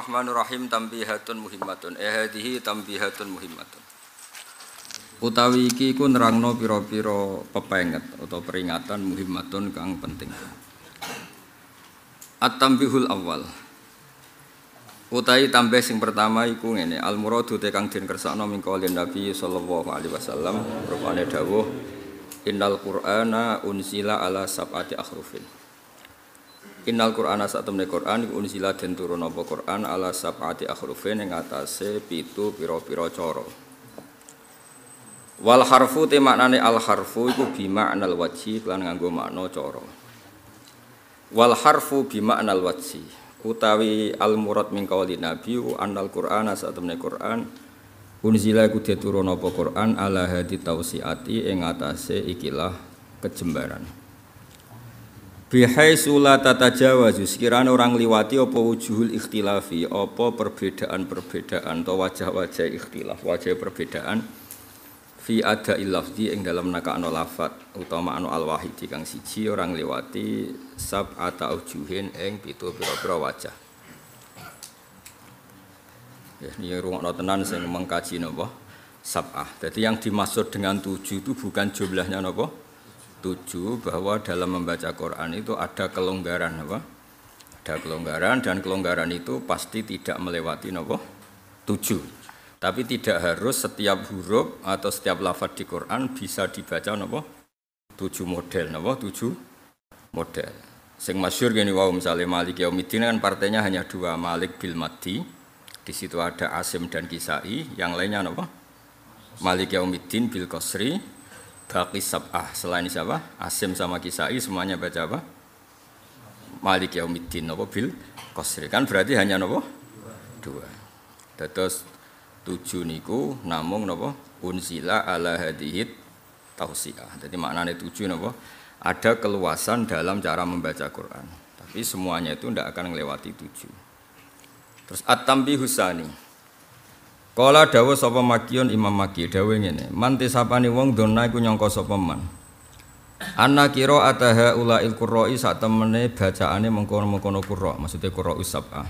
Bismillahirrahmanirrahim. Tambihatun muhimmatun. Hadhihi tambihatun muhimmatun. Utawi iki iku nerangno pira-pira pepenget utawa peringatan muhimmatun kang penting. At-tambihul awal. Utawi tambah sing pertama iku ngene, al-muradu te kang den kersakno min qaulin Nabi sallallahu alaihi wasallam rupane dawuh innal qur'ana unzila ala sab'ati akhrufin. Innal Qur'ana satemene Qur'an iku unzila den turun apa Qur'an ala sab'ati akhrufin ing atase 7 pira-pira cara. Wal harfu te maknane al harfu iku bi ma'nal wajhi lan nganggo makna cara. Wal harfu bi ma'nal wajhi utawi al murad min qauli nabi annal Qur'ana satemene Qur'an unzila iku diturun apa Qur'an ala hadi tausiati ing atase ikilah kejembaran. Bihaisu la tatajawazu sekiranya orang liwati apa wujuhul ikhtilafi apa perbedaan-perbedaan atau wajah-wajah ikhtilaf wajah perbedaan fi ada'il lafzi ing dalam nakakno lafat utawa makna al-wahidi kang siji orang liwati sab'ata aujuhin ing 7 pira-pira wajah. Ya niki rungokno tenan sing mengkaji napa sab'ah. Jadi yang dimaksud dengan 7 itu bukan jumlahnya napa 7 bahwa dalam membaca Quran itu ada kelonggaran apa? Ada kelonggaran dan kelonggaran itu pasti tidak melewati apa? 7. Tapi tidak harus setiap huruf atau setiap lafaz di Quran bisa dibaca apa? 7 model apa? 7 model. Sing masyhur gini wau misalnya Malik Yaumiddin kan partainya hanya 2, Malik bil Maddi. Di situ ada Asim dan Kisai, yang lainnya apa? Malik Yaumiddin bil Qasri. Baqi sab'ah selain siapa? Asim sama Kisai semuanya baca apa? Malik Yaumiddin apa bil Qasri. Kan berarti hanya napa? 2. Dados 7 niku namung napa? Unzila ala hadhihi tausiah. Jadi maknane 7 napa? Ada keluasan dalam cara membaca Quran. Tapi semuanya itu tidak akan melewati 7. Terus at-tambihus tsani. Kala dawuh sapa Makiun Imam Maki dawuh ngene, manti sapane wong dona iku nyangka sapa man. Anna qira'ataha ulail qurra'i sak temene bacaane mengkono-mengkono qurra, maksude qurra'us sab'ah.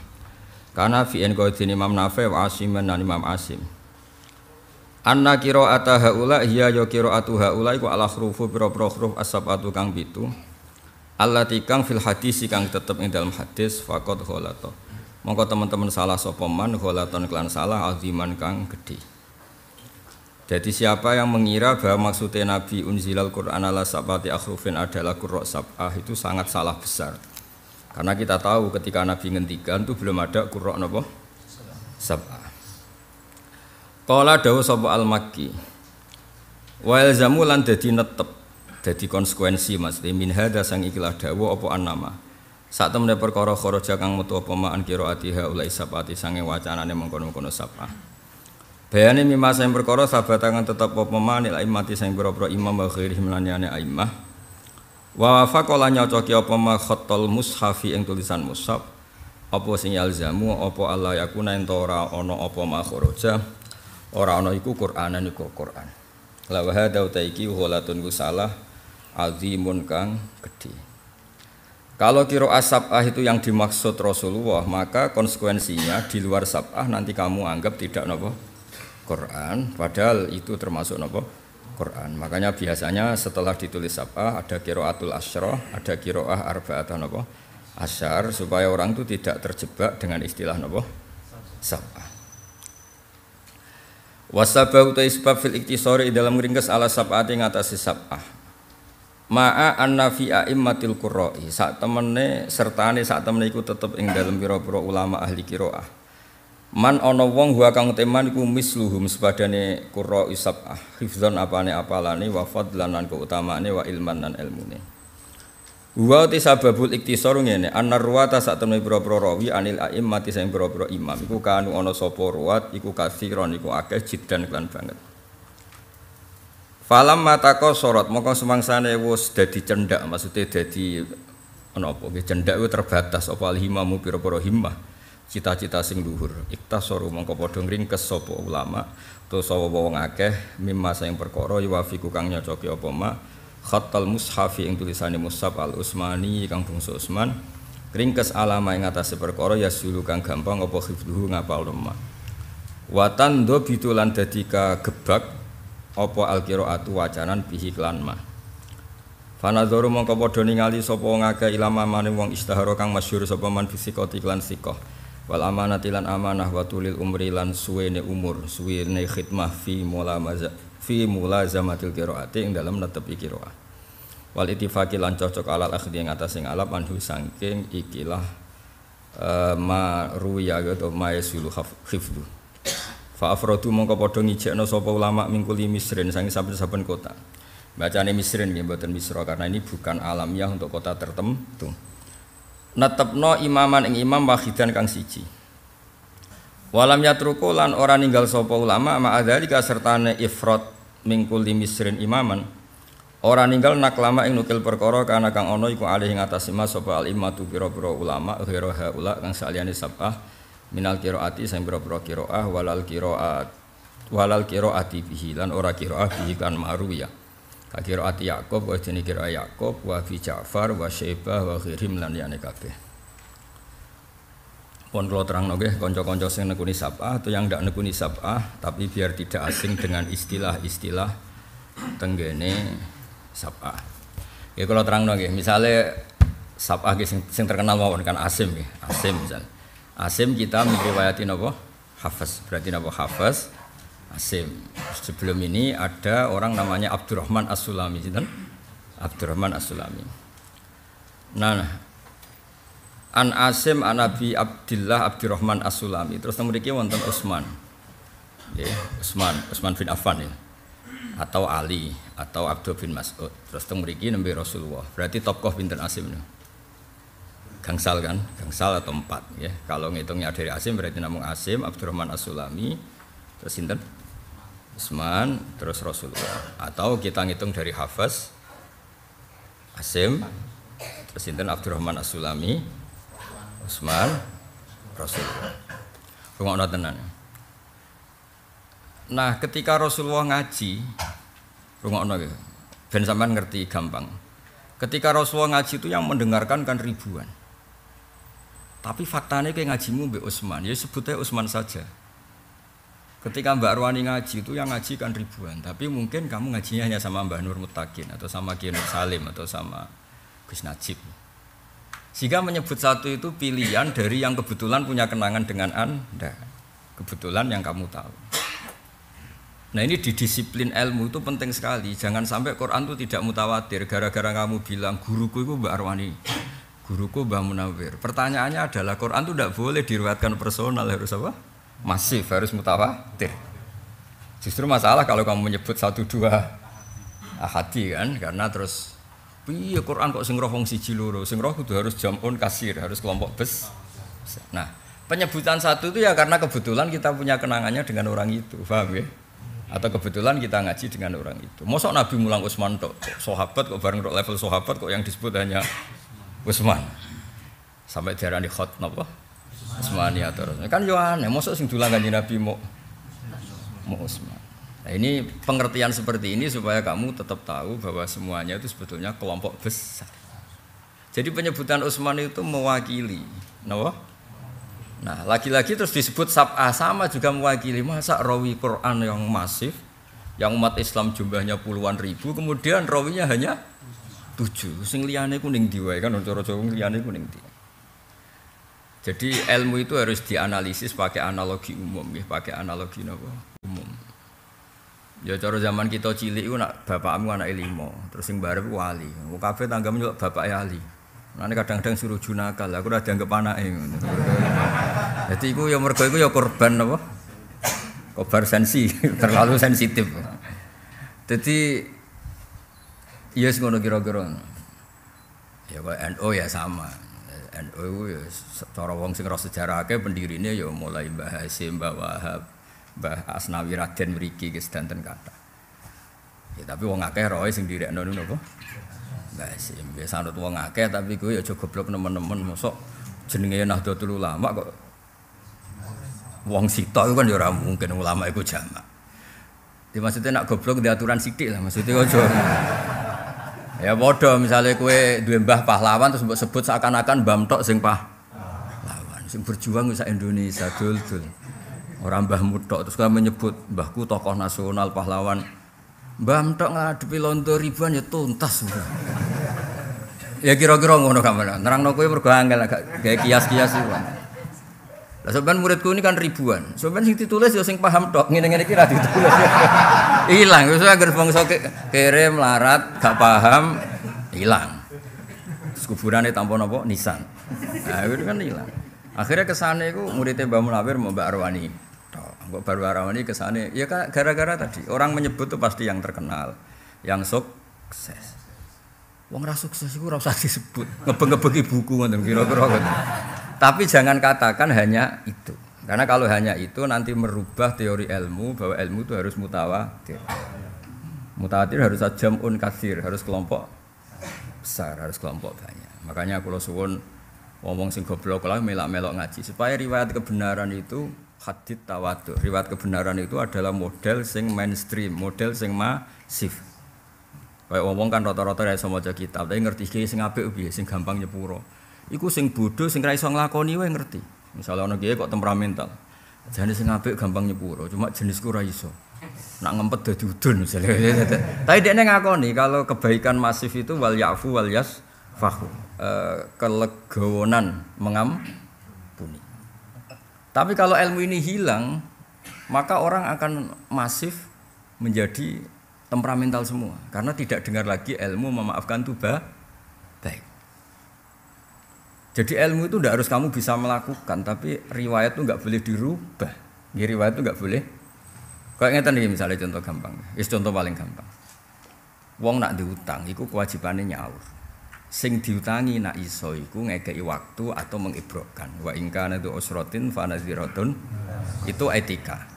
Kana fi en qaidin Imam Nafi' wa Asim lan Imam Asim. Anna qira'ataha ula hiya ya qira'atuha ula iku ala hrufu pira-pira huruf as-sab'atu kang 7. Allati kang fil hadis kang tetep ing dalam hadis faqad ghalata. Mongko teman-teman salah sapa man ghalatan kelan salah aziman kang gedhe. Jadi siapa yang mengira bahwa maksudnya Nabi unzilal Qur'an ala sab'ati akhrufin adalah qurra sab'ah itu sangat salah besar. Karena kita tahu ketika Nabi ngendikan itu belum ada qurra napa? Sab'ah. Qala dawuh sapa al-Makki. Wa ilzamu lan dadi netep, dadi konsekuensi Mas. Min hadza sang ikilah dawuh apa annama. Sak temene perkara kharaja kang metu apa ma'an qiraatiha ulai sab'ati sange wacanane mengkono-kono sab'ah. Bayane mimma sing perkara sabatangan tetep apa ma'an il aimati sing pira-pira imam wa ghairihim laniyane aimah. Wa faqala nyocoki apa ma khattal mushafi ing tulisan mushaf. Apa sing yalzamu apa Allah yakuna ento ora ana apa ma kharaja. Ora ana iku Qur'anan iku Qur'an. La wa hadza utaiki ghalatun salah azimun kang gedhe. Kalau qiraah sab'ah itu yang dimaksud Rasulullah, maka konsekuensinya di luar sab'ah nanti kamu anggap tidak napa Quran, padahal itu termasuk napa Quran. Makanya biasanya setelah ditulis sab'ah ada qiraatul asyrah, ada qiraah arba'atan napa asyar supaya orang itu tidak terjebak dengan istilah napa sab'ah. Wasabahu ta'isbab fil iktisari dalam ringkes ala sab'ati ngatasi sab'ah. Ma'a anna fi a'immatil qurra'i sak temene sertane sak temene iku tetep ing dalem pira-pira ulama ahli qiraah. Man ana wong wa kang teman iku misluhum sepadane qurra'i sab'ah. Hifdzan apane apalane wa fadlan lan keutamaane wa ilman lan ilmune. Wa tisababul iktisar ngene anna ruwata sak temene pira-pira rawi anil a'immati sing pira-pira imam iku kanu ana sapa ruwat iku katsiron iku akeh jiddan lan banget. Falam matako sorot, maka semangsane wis dadi cendak, maksudnya dadi ana apa nggih cendak ku terbatas apa alhimamu pira-pira himmah, cita-cita sing luhur. Iktasaru mongko padha ngringkes sapa ulama, terus sapa wong akeh mimma sing perkara yuwafiku kang nyocoki apa ma khattal mushafi ing tulisane mushaf al-Utsmani kang bangsa Utsman ringkes alama ing atase perkara ya sulu kang gampang apa hifdzuhu ngapal lemah watan do bitulan dadi kagebak apa alqiraatu wacanan bihi klan ma fanadzaru mongko padha ningali sapa ngake ilama maning wong istihara kang masyhur sapa man fisikati klan sikoh wal amanati lan amanah wa tulil umri lan suwene umur suwene khidmah fi mulazamatil qiraati ing dalem netepi qiraah wal ittifaqi lan cocok alal akhdi ing atas sing alap anhu saking ikilah ma ruya atau ma yasulu khifdu fa afradu mongko padha ngijekno sapa ulama mingkuli misrin saking saben-saben kota bacane misrin nggih mboten misra karena ini bukan alamiah untuk kota tertentu netepno imaman ing imam wahidan kang siji walam yatruku lan ora ninggal sapa ulama ma'adzalika sertane ifrad mingkul misrin imaman ora ninggal naklama ing nukil perkara kana kang ana iku alih ing atas ima sapa al imatu pira-pira ulama ghairu haula kang saliyane sab'ah minal qiraati sing pira-pira qiraah walal qiraati bihi lan ora qiraah bihi kan ma'rufiyah qiraati Yaqub wa jenenge qiraah Yaqub wa fi Ja'far wa Syaibah wa ghirim lan liyane kabeh. Pun kula terangno nggih kanca-kanca sing nekuni sab'ah atau yang ndak nekuni sab'ah tapi biar tidak asing dengan istilah-istilah tenggene sab'ah. Nggih kula terangno nggih, misale sab'ah nggih sing terkenal mawon kan Asim nggih. Asim misal. Asim kita meriwayati napa? Hafs. Berarti napa Hafs? Asim. Sebelum ini ada orang namanya Abdurrahman As-Sulami, sinten? Abdurrahman As-Sulami. Nah, an Asim an Abi Abdillah Abdurrahman As-Sulami. Terus mriki wonten Utsman. Nggih, Utsman bin Affan ya. Atau Ali atau Abdul bin Mas'ud. Terus mriki nembe Rasulullah. Berarti tokoh pinten Asim niku? Gangsal kan? Gangsal atau 4 ya. Kalau ngitungnya dari Asim berarti namung Asim Abdurrahman As-Sulami. Terus sinten? Utsman terus Rasulullah atau kita ngitung dari Hafs Asim terus sinten Abdurrahman As-Sulami Utsman Rasulullah rungokno tenan. Nah ketika Rasulullah ngaji rungokno nggih ben sampean ngerti gampang ketika Rasulullah ngaji itu yang mendengarkan kan ribuan tapi faktanya kayak ngajimu mbek Utsman ya sebutnya Utsman saja. Ketika Mbak Arwani ngaji itu yang ngaji kan ribuan, tapi mungkin kamu ngajinya hanya sama Mbak Nur Mutakin atau sama Kiai Nur Salim atau sama Gus Najib. Jika menyebut satu itu pilihan dari yang kebetulan punya kenangan dengan Anda, kebetulan yang kamu tahu. Nah ini di disiplin ilmu itu penting sekali. Jangan sampai Quran itu tidak mutawatir gara-gara kamu bilang guruku itu Mbak Arwani, guruku Mbak Munawir. Pertanyaannya adalah Quran itu tidak boleh diriwayatkan personal, harus apa? Masif, harus mutawatir. Justru masalah kalau kamu menyebut 1-2 ahadi kan, karena terus piye Quran kok sing roh wong siji loro, sing roh kudu harus jamun kasir, harus kelompok bes. Nah, penyebutan satu itu ya karena kebetulan kita punya kenangannya dengan orang itu, paham ya? Atau kebetulan kita ngaji dengan orang itu. Mosok Nabi mulang Utsman tok, sahabat kok bareng level sahabat kok yang disebut hanya Utsman. Sampai diarani khot napa? Utsmania terus. Kan yo aneh, mosok sing dulang Kanjeng Nabi mau Utsman. Nah, ini pengertian seperti ini supaya kamu tetap tahu bahwa semuanya itu sebetulnya kelompok besar. Jadi penyebutan Utsman itu mewakili, napa? Nah, lagi-lagi terus disebut sab'ah sama juga mewakili masa rawi Quran yang masif, yang umat Islam jumlahnya puluhan ribu, kemudian rawinya hanya 7. Sing liyane ku ning ndi wae kan cara Jawa liyane ku ning ndi. Jadi ilmu itu harus dianalisis pakai analogi umum, ya, pakai analogi napa? Umum. Ya cara zaman kita cilik iku nak bapakmu anak 5, terus sing barep wali. Wong kabeh tanggamu yo bapak ali. Nane kadang-kadang suruh junakal, aku ora dianggap anake ngono. Dadi iku ya mergo iku ya korban apa? Kobar sensi, terlalu sensitif. Dadi ya ngono kira-kira. Ya kok NU ya sama. NU ya cara wong sing ora sejarah akeh pendirine ya mulai Mbah Hasyim, Mbah Wahab, Mbah Asnawi Raden mriki ki sedanten kathah. Ya tapi wong akeh roe sing direkno niku napa? Mbah Hasyim. Biasa anut wong akeh tapi kuwi aja goblok nemen-nemen mosok jenenge Nahdlatul Ulama kok wong sitok iku kan ya ora mungkin ulama iku jamak. Maksudnya nak goblok di aturan sithik lah maksudnya aja. Ya padha misale kowe duwe mbah pahlawan terus mbok sebut seakan-akan mbah tok sing pahlawan. Sing berjuang sak Indonesia dul-dul. Ora mbahmu tok terus kowe menyebut mbahku tokoh nasional pahlawan. Mbah tok ngadepi londo ribuan ya tuntas. Ya kira-kira ngono kamane. Nerangno kowe mergo angel agak gawe kias-kias iku. Lah sampean muridku ini kan ribuan. Sampean sing ditulis ya sing paham tok. Ngene-ngene iki ra ditulis. Ilang wis anggere bangsa kere melarat gak paham ilang. Terus kuburane tanpa napa nisan. Nah itu kan ilang. Akhirnya kesane iku muridé Mbah Munawir Mbak Arwani. Tok. Mbak Baru Arwani kesane ya gara-gara tadi orang menyebut tuh pasti yang terkenal, yang sukses. Wong ra sukses iku ora usah disebut. Ngebeng-ngebegi buku ngoten kira-kira ngoten. Tapi jangan katakan hanya itu. Karena kalau hanya itu nanti merubah teori ilmu bahwa ilmu itu harus mutawatir. Mutawatir harus jam'un katsir, harus kelompok besar, harus kelompok banyak. Makanya kula suwun wong sing goblok lah melak-melok ngaji supaya riwayat kebenaran itu hadits tawatur. Riwayat kebenaran itu adalah model sing mainstream, model sing masif. Kayak wong kan rata-rata ra iso maca kitab, tapi ngerti iki sing apik piye, sing gampang nyepuro. Iku sing bodoh sing ra iso nglakoni wae ngerti. Misalnya ana kiye kok temperamental. Jane sing apik gampang nyepuro, cuma jenisku ra iso. Nak ngempet dadi udun misalnya. Tapi dekne ngakoni kalau kebaikan masif itu wal yafu wal yasfahu. Kelegowonan mengampuni. Tapi kalau ilmu ini hilang, maka orang akan masif menjadi temperamental semua karena tidak dengar lagi ilmu memaafkan itu baik. Jadi ilmu itu tidak harus kamu bisa melakukan, tapi riwayat itu nggak boleh dirubah. Riwayat itu nggak boleh. Kayak ngeten nih misalnya contoh gampang, contoh paling gampang. Wong nak diutang, iku kewajibannya nyaur. Sing diutangi nak iso iku ngekei waktu atau mengibrokkan. Wa ingkana itu usrotin fanaziratun itu etika.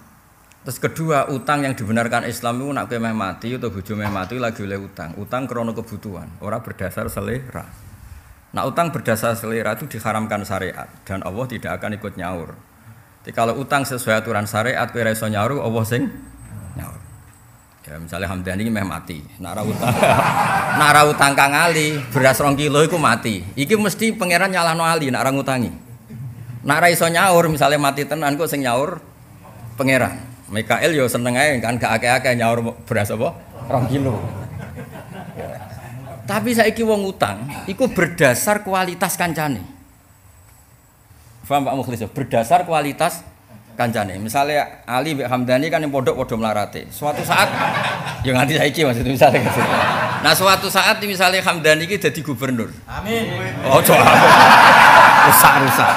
Terus kedua, utang yang dibenarkan Islam itu nak kowe meh mati atau bojo meh mati lagi oleh utang. Utang krana kebutuhan, ora berdasar selera. Nah, utang berdasar selera itu diharamkan syariat dan Allah tidak akan ikut nyaur. Jadi kalau utang sesuai aturan syariat kowe ora iso nyaur, Allah sing nyaur. Ya misalnya Hamdani meh mati, nak ra utang Kang Ali, beras 2 kilo iku mati. Iki mesti pangeran nyalahno Ali nak ra ngutangi. Nak ra iso nyaur misalnya mati tenan kok sing nyaur pangeran. Mikael yo seneng ae kan gak akeh-akeh nyaur beras apa 2 kilo. Tapi saiki wong utang iku berdasar kualitas kancane. Paham Pak Mukhlis? Berdasar kualitas kancane. Misalnya Ali mbek Hamdani kan yang pondok padha mlarate. Suatu saat ya nganti saiki maksudnya misalnya. Nah, suatu saat misalnya Hamdani iki dadi gubernur. Amin. Ojo. Rusak.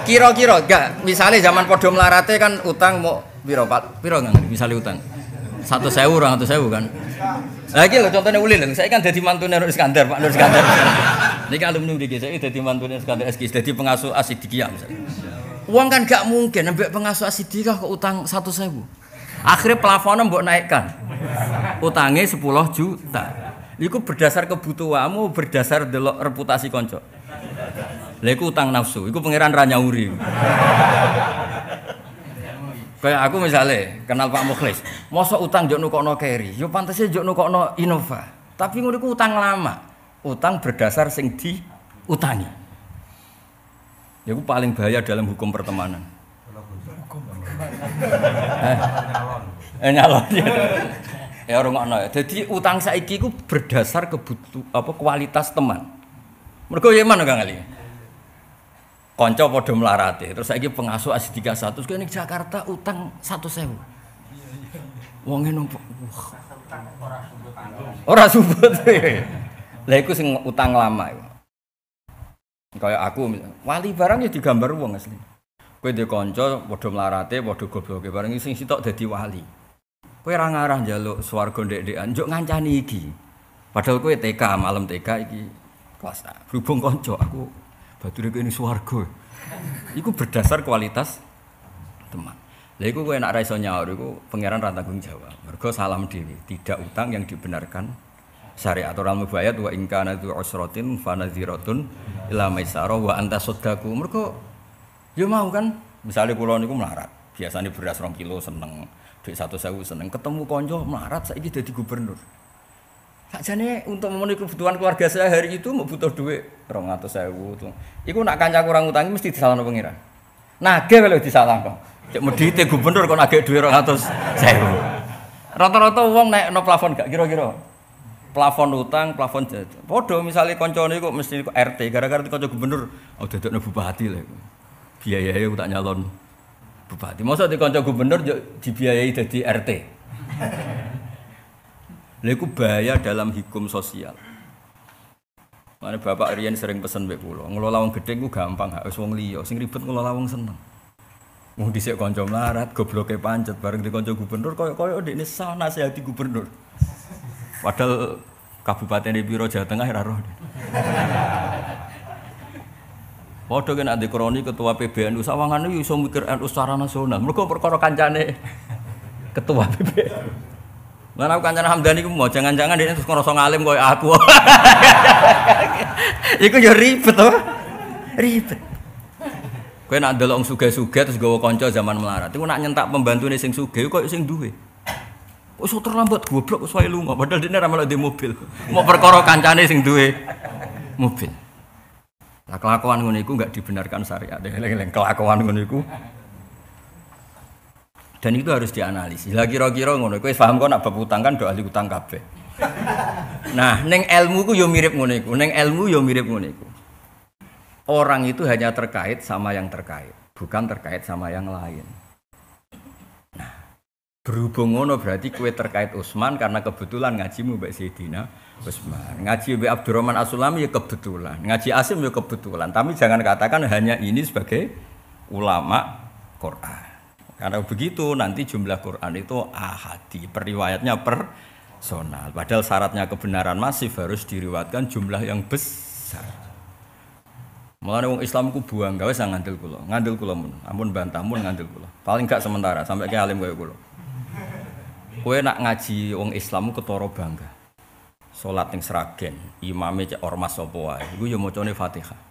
Kira-kira enggak, misalnya zaman podo melarate kan utang mau piro nggak misalnya utang 1.000 orang 1.000 kan. Lagi lho contohnya ulil, saya kan jadi mantune Nur Iskandar, Pak Nur Iskandar. Niki alumni mriki, saya jadi mantune Iskandar SK, jadi pengasuh Asidikiyah misalnya. Uang kan gak mungkin ambek pengasuh Asidikiyah kok utang 1.000. Akhirnya plafonnya mbok naikkan. Utangnya 10 juta. Iku berdasar kebutuhanmu, berdasar delok reputasi konco. Lha iku utang nafsu, iku pangeran ra nyauri. Kayak aku misalnya kenal Pak Mukhlis, mosok utang njuk nukokno Keri, yo pantese njuk nukokno Innova. Tapi ngono iku utang lama. Utang berdasar sing diutangi. Ya iku paling bahaya dalam hukum pertemanan. Nyalon. Ya rungokno. Dadi utang saiki iku berdasar kualitas teman. Mergo yeman Kang Ali. Kanca padha mlarate, terus saiki pengasuh Asidika 100 kene Jakarta utang 1.000. Wonge numpak. Ora subut. Lah iku sing utang lama iku. Kaya aku wali barang ya digambar wong asli. Kowe ndek kanca padha mlarate, padha gobloke bareng sing sitok dadi wali. Kowe ora ngarah njaluk swarga ndek-ndekan, njuk ngancani iki. Padahal kowe TK, malam TK iki kelas A. Berhubung kanca aku bature kene swarga. Iku berdasar kualitas teman. Lah iku kowe nek ra iso nyaur iku pangeran ra tanggung jawab. Mergo salam dhewe, tidak utang yang dibenarkan syariat aturan mubayat wa in kana tu usratin fanaziratun ila maisarah wa anta sadaqu. Mergo yo mau kan, misale kula niku melarat. Biasane beras 2 kilo seneng, dhuwit 1.000 seneng. Ketemu kanca melarat saiki dadi gubernur. Sakjane untuk memenuhi kebutuhan keluarga saya hari itu mau butuh duit 200.000 tuh. Iku nak kancaku orang utangi mesti disalahno pengiran. Nagih kalau disalahno. Cek medhite gubernur kok nagih duit 200.000. Rata-rata wong naikno plafon gak kira-kira. Plafon utang, plafon jatuh. Padha misale kancane kok mesti kok RT gara-gara kanca gubernur oh dadekno bupati lho. Biayae aku tak nyalon bupati. Masa di kanca gubernur dibiayai dadi RT. Lha iku bahaya dalam hukum sosial. Mane bapak riyen sering pesen mbek kula, ngelola wong gedhe ku gampang, gak wis wong liya, sing ribet ngelola wong seneng. Wong dhisik kanca melarat, gobloke pancet bareng di kanca gubernur koyo ndekne sah nasihati gubernur. Padahal kabupaten piro Jawa Tengah ora roh. Padha kena ade kroni ketua PBNU sawangane yo iso mikir NU secara nasional. Mergo perkara kancane ketua PBNU. Lan aku kancane Hamdani iku mau jangan-jangan dia terus ngerasa ngalim koyo aku. Iku yo ribet to. Ribet. Kowe nak ndelok wong sugih-sugih terus gawa kanca zaman melarat. Iku nak nyentak pembantune sing sugih koyo sing duwe. Kok iso terlambat goblok wis wae lunga padahal dene ra melok di mobil. Mau perkara kancane sing duwe mobil. Lah kelakuan ngono iku enggak dibenarkan syariat. Eling-eling kelakuan ngono iku. Dan itu harus dianalisis. Lah kira-kira ngono, kowe paham kok nak bab utang kan do ahli utang kabeh. Nah, ning ilmu ku yo mirip ngono iku. Ning ilmu yo mirip ngono iku. Orang itu hanya terkait sama yang terkait, bukan terkait sama yang lain. Nah, berhubung ngono berarti kowe terkait Utsman karena kebetulan ngajimu mbek Sayyidina Utsman. Ngaji mbek Abdurrahman As-Sulami ya kebetulan. Ngaji Asim ya kebetulan. Tapi jangan katakan hanya ini sebagai ulama Quran. Karena begitu nanti jumlah Quran itu ahadi, periwayatnya personal. Padahal syaratnya kebenaran masif harus diriwayatkan jumlah yang besar. Mulane wong Islam ku buang gawe sang ngandel kula mun. Ampun bantah mun ngandel kula. Paling gak sementara sampai ke alim kaya kula. Kowe nak ngaji wong Islam ku ketara bangga. Salat ning Sragen, imame cek ormas sapa wae. Iku ya macane Fatihah.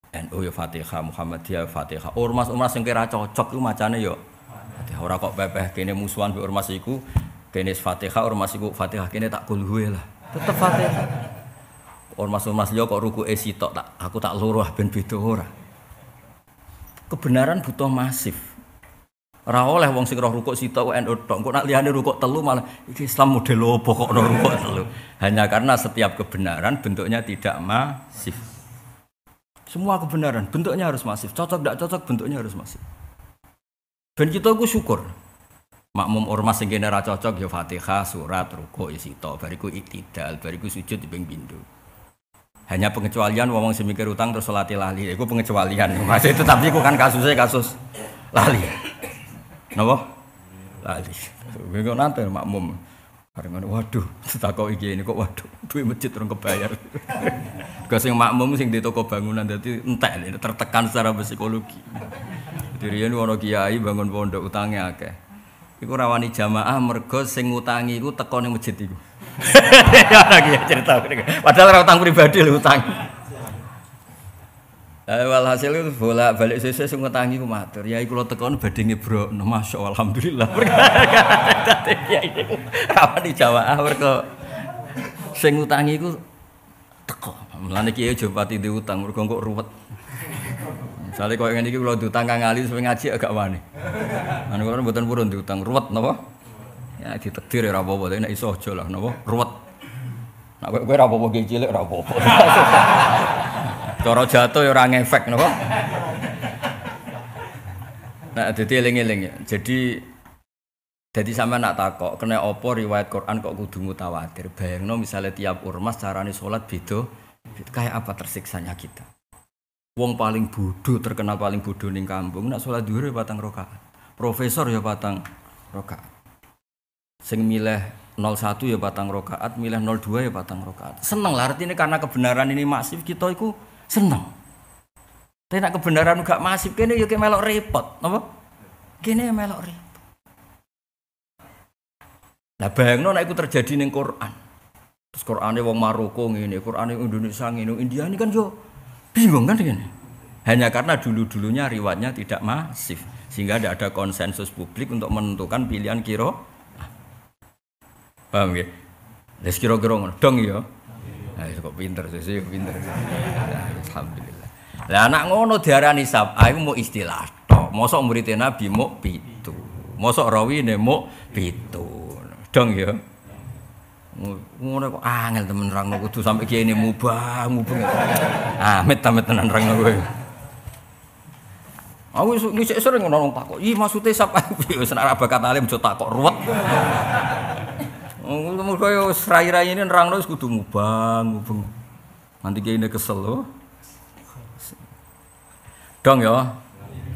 NU ya Fatihah, Muhammadiyah Fatihah. Ormas-ormas sing kira cocok iku macane ya Fatihah. Ora kok pepeh kene musuhan mbek ormas iku, kene Fatihah, ormas iku Fatihah, kene tak kulhuwe lah. Tetep Fatihah. Ormas-ormas liya kok rukuke sitok tak aku tak loro ben beda ora. Kebenaran butuh masif. Ora oleh wong sing roh rukuk sitok NU tok. Kok nak liyane rukuk telu malah iki Islam model opo kok ono rukuk telu. Hanya karena setiap kebenaran bentuknya tidak masif. Semua kebenaran bentuknya harus masif. Cocok tidak cocok bentuknya harus masif. Ben kita ku syukur. Makmum ormas sing kene ra cocok ya Fatihah, surat, rukuk ya sitok, bariku iktidal, bariku sujud ping pindho. Hanya pengecualian wong sing mikir utang terus salat lali. Iku pengecualian. Mas itu tapi iku kan kasusnya kasus lali. Napa? Lali. Kok nanti makmum. Bareng waduh, takok iki ini kok waduh, duit masjid urung kebayar. Kok sing makmum sing di toko bangunan dadi entek tertekan secara psikologi. Diriyen ana kiai bangun pondok utange akeh. Iku rawani jamaah mergo sing ngutangi iku teko ning masjid iku. Ya ana kiai cerita. Padahal ora utang pribadi lho utang. Walhasil itu bolak-balik sesuk sing ngutangi ku matur. Yai kula tekon badhe ngebrokno, masyaallah alhamdulillah. Kiai iku rawani jamaah mergo sing ngutangi iku teko. Mulane kiai aja pati diutang mergo kok ruwet. Misale koyo ngene iki kula diutang Kang Ali supaya ngaji agak wani. Anu kula mboten purun diutang ruwet napa? Ya ditakdir ora apa-apa, nek iso aja lah napa? Ruwet. Nek kowe ora apa-apa ki cilik ora apa-apa. Cara jatuh ya ora ngefek napa? Nah, dadi eling-eling ya. Jadi sampean nak takok, kena apa riwayat Quran kok kudu mutawatir? Bayangno misalnya tiap ormas carane salat beda, kayak apa tersiksanya kita? Wong paling bodoh, terkenal paling bodoh ning kampung nak salat dhuwur ya 4 rakaat. Profesor ya 4 rakaat. Sing milih 01 ya 4 rakaat, milih 02 ya 4 rakaat. Seneng lah artinya karena kebenaran ini masif kita iku seneng. Tapi nek kebenaran gak masif kene ya melok repot, napa? Kene melok repot. Lah bayangno nek iku terjadi ning Quran. Terus Qurane wong Maroko ngene, Qurane Indonesia ngene, India ini kan yo bingung kan ngene. Hanya karena dulu-dulunya riwayatnya tidak masif sehingga tidak ada konsensus publik untuk menentukan pilihan kira. Paham nggih? Wis kira-kira ngono dong ya. Nah, kok pinter sih, pinter. Alhamdulillah. Lah anak ngono diarani sab'ah iku mau istilah tok. Mosok murid Nabi mau 7. Mosok rawine mau 7. Dong ya. Ngono kok angel temen nerangno kudu sampe kene mubah. Amit tenan nerangno kowe. Aku ngisik sering ngono takok. Ih maksude sab'ah wis ora bakat alim aja takok ruwet. Ngomong kaya rai-rai ini nerangno wis kudu mubang. Nanti kene kesel lho. Dong ya.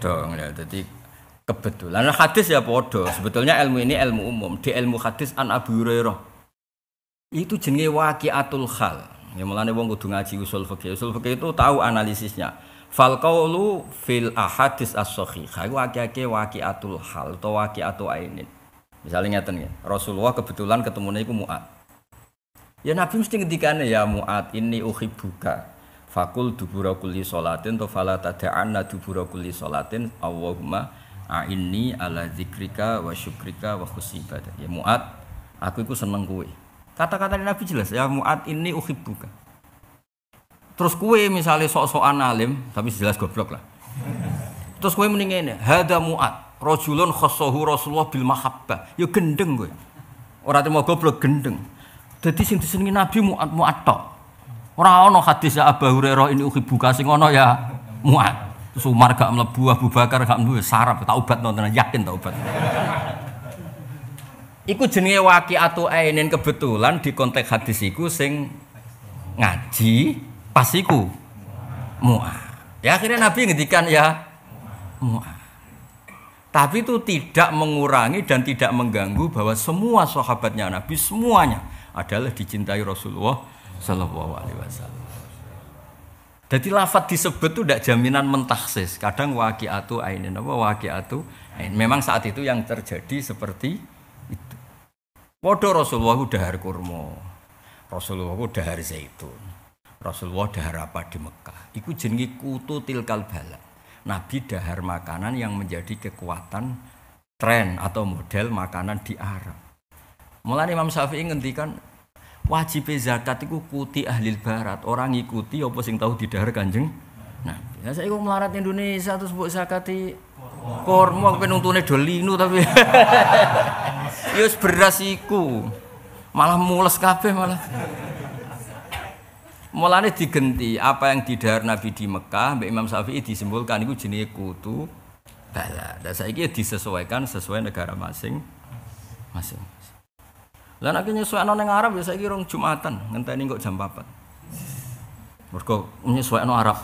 Dong ya. Jadi kebetulan hadis ya padha. Sebetulnya ilmu ini ilmu umum. Di ilmu hadis an Abu Hurairah. Itu jenenge waqiatul hal. Ya mulane wong kudu ngaji usul fikih. Usul fikih itu tahu analisisnya. Fal qaulu fil ahadits as-shahihah. Iku akeh-akeh waqiatul hal atau waqiatu ainin. Misalnya ngeten ya, Rasulullah kebetulan ketemune iku Mu'ad. Ya Nabi mesti ngendikane ya Mu'ad inni uhibbuka. Fakul dubura kulli sholatin to fala tad'anna dubura kulli sholatin Allahumma a'inni ala dzikrika wa syukrika wa husni ibadah. Ya Mu'ad, aku iku seneng kowe. Kata-kata Nabi jelas ya Mu'ad inni uhibbuka. Terus kowe misale sok-sokan alim, tapi jelas goblok lah. Terus kowe muni ngene, hadza Mu'ad rajulun khassahu Rasulullah bil mahabbah. Ya gendeng kowe. Ora terima goblok gendeng. Dadi sing disenengi Nabi Mu'ad tok. Ora ana hadis ya Abu Hurairah ini uhibbuka sing ana ya Mu'ad. Terus Umar gak mlebu, Abu Bakar gak mlebu, sarap taubat nonton yakin taubat. Iku jenenge waqiatu ainin kebetulan di konteks hadis iku sing ngaji pas iku Mu'ad. Ya akhirnya Nabi ngendikan ya Mu'ad. Tapi itu tidak mengurangi dan tidak mengganggu bahwa semua sahabatnya Nabi semuanya adalah dicintai Rasulullah Sallallahu Alaihi Wasallam. Jadi lafadz disebut itu tidak jaminan mentaksis. Kadang waqiatu ainin apa waqiatu ain. Memang saat itu yang terjadi seperti itu. Padha Rasulullah dahar kurma. Rasulullah dahar zaitun. Rasulullah dahar apa di Mekah. Iku jenenge kutu tilkal bala. Nabi dahar makanan yang menjadi kekuatan tren atau model makanan di Arab. Mulane Imam Syafi'i ngendikan wajib zakat iku kuti ahli barat. Orang ngikuti apa sing tahu didahar Kanjeng Nabi. Lah saiki kok melarat Indonesia terus mbok zakati kurma kepen untune do linu tapi ya wis beras iku. Malah mules kabeh malah. Mulane digenti apa yang didahar Nabi di Mekah mbek Imam Syafi'i disimpulkan iku jenenge kutu bala. Dan saiki disesuaikan sesuai negara masing-masing. Lah nek nyesuaikno ning Arab ya saiki rong Jumatan, ngenteni kok jam 4. Mergo nyesuaikno Arab.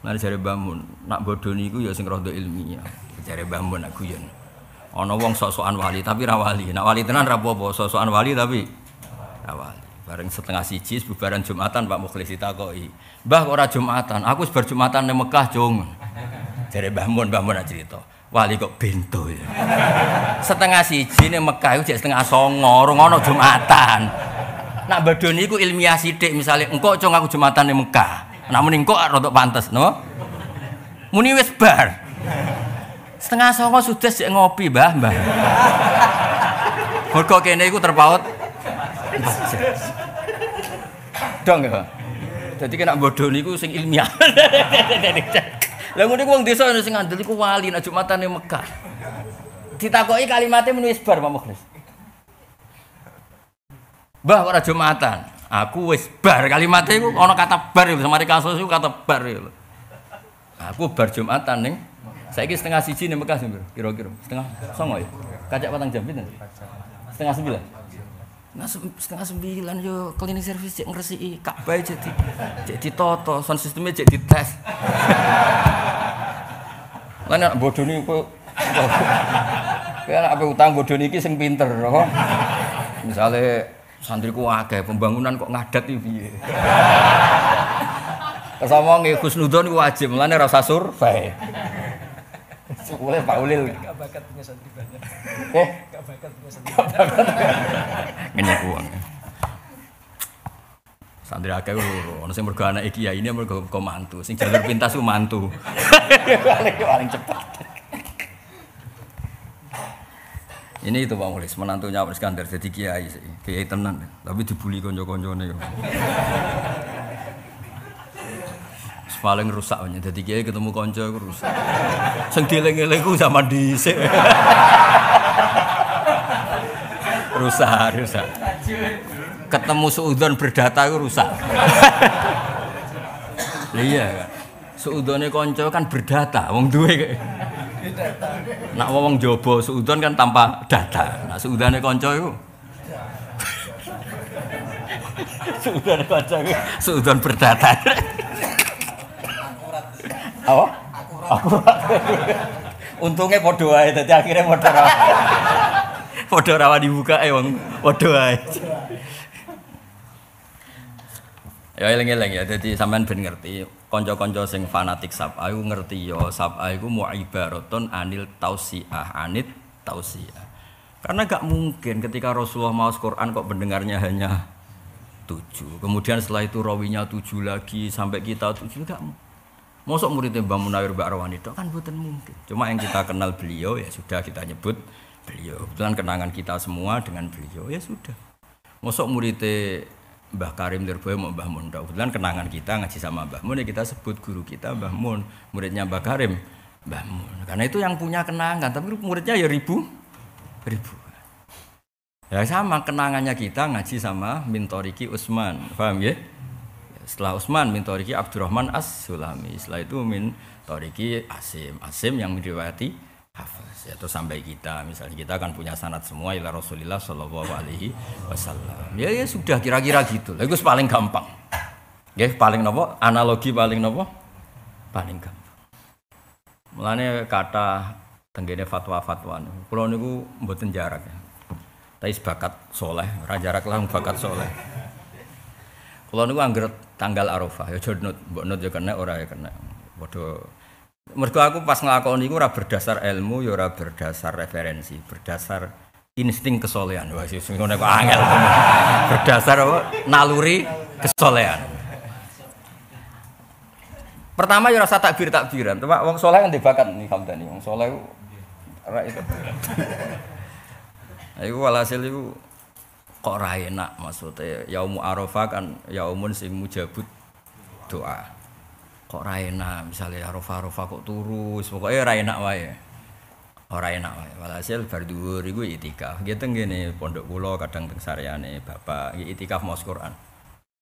Lah jare Bamun, nak bodoni iku ya sing rada ilmiah. Jare Bamun nak guyon. Ana wong sok-sokan wali tapi ra wali. Nak wali tenan ra apa-apa, sok-sokan wali tapi ra wali. Bareng setengah siji bubaran Jumatan Pak Mukhlis ditakoki. Mbah kok ora Jumatan? Aku wis bar Jumatan nang Mekah, Jung. Jare Mbah Mun cerita. Wali kok bento ya. Setengah siji nang Mekah iku jek setengah 09.00 ora ono Jumatan. Nak badoni iku ilmiah sithik misale engko Cung aku Jumatan nang Mekah. Nak muni engko rodok pantes, no? Muni wis bar. Setengah 09.00 sudah jek ngopi, Mbah. Mergo kene iku terpaut dong ya. Jadi kena bodoh niku sing ilmiah. Lah ngono iku wong desa sing ngandel iku wali nek Jumatan ning Mekah. Ditakoki kalimatnya muni wis bar Pak Mukhlis. Mbah kok ora Jumatan? Aku wis bar kalimatnya iku ana kata bar samari kasus iku kata bar lho. Aku bar Jumatan ning saiki setengah siji ning Mekah sing kira-kira setengah 09.00 ya. Kacak patang jam pinten? Setengah 9. Nah, setengah 9 yo cleaning service cek ngresiki Ka'bah jadi ditoto, sound sistemnya jadi dites. Lah nek bodoni kok kaya apa utang bodoni iki sing pinter kok. Misale santriku akeh pembangunan kok ngadat iki piye. Kesama nggih Husnudon iku wajib, mulane ora usah survei. Boleh Pak Ulil. Enggak bakat punya santri banyak. Enggak bakat punya santri. Ngenyek uang. Santri akeh lho, ono sing mergo anake kiai ini mergo mantu, sing jalur pintas ku mantu. Paling cepat. Ini itu Pak Mulis, menantunya Pak Iskandar jadi kiai sih. Kiai tenan, tapi dibully konco-koncone. Paling rusak nya. Jadi kiai ketemu konco iku rusak. Sing dieling-eling ku zaman dhisik. rusak. Ketemu suudzon berdata itu rusak. Iya kan. Suudzone konco kan berdata, wong duwe. Nak wong jaba suudzon kan tanpa data. Nak suudzone konco iku suudzone konco iku suudzon berdata. Apa? Akurat. Untungnya padha wae dadi akhire padha rawan dibuka wong padha wae. Ya eling-eling ya, dadi sampean ben ngerti, kanca-kanca sing fanatik sab'a iku ngerti ya, sab'a iku mu'ibaratun anil tausiah, anit tausiah. Karena gak mungkin ketika Rasulullah maos Quran kok pendengarnya hanya 7. Kemudian setelah itu rawinya 7 lagi sampai kita 7 gak mungkin. Mosok muridnya Mbah Munawir Mbak Rawani itu kan bukan mungkin. Cuma yang kita kenal beliau ya sudah kita nyebut beliau. Kebetulan kenangan kita semua dengan beliau ya sudah. Mosok muridnya Mbah Karim Lirboyo mau Mbah Mun. Kebetulan kenangan kita ngaji sama Mbah Mun ya kita sebut guru kita Mbah Mun. Muridnya Mbah Karim Mbah Mun. Karena itu yang punya kenangan. Tapi muridnya ya ribu. Ya sama kenangannya kita ngaji sama Mintoriki Utsman. Paham ya? Setelah Utsman min Toriki Abdurrahman As-Sulami. Setelah itu min Toriki Asim yang meriwayati Hafiz. Itu sampai kita, misalnya kita akan punya sanad semua ila Rasulillah sallallahu alaihi wasallam. Ya sudah kira-kira gitu. Lah itu paling gampang. Nggih, paling napa? Analogi paling napa? Paling gampang. Mulane kata tenggene fatwa-fatwa niku. Kula niku mboten jarak ya. Tapi bakat soleh, ora jarak lah bakat soleh. Kalau niku anggere tanggal Arafah ya jodnut, mbok nut ya kena ora ya kena. Padha mergo aku pas nglakoni iku ora berdasar ilmu ya ora berdasar referensi, berdasar insting kesolehan. Wah sing ngono kok angel. Berdasar apa? Naluri kesolehan. Pertama ya rasa takbiran, cuma wong saleh kan dibakat nih Hamdani. Wong saleh ku ora itu. Iku walhasil iku kok ora enak maksudnya yaumu Arafah kan yaumun sing mujabut doa. Kok ora enak misalnya Arafah kok turu pokoke ora enak wae. Ora enak wae. Walhasil bar dhuwur iku itikaf. Nggih teng ngene pondok kula kadang teng sareane Bapak itikaf maos Quran.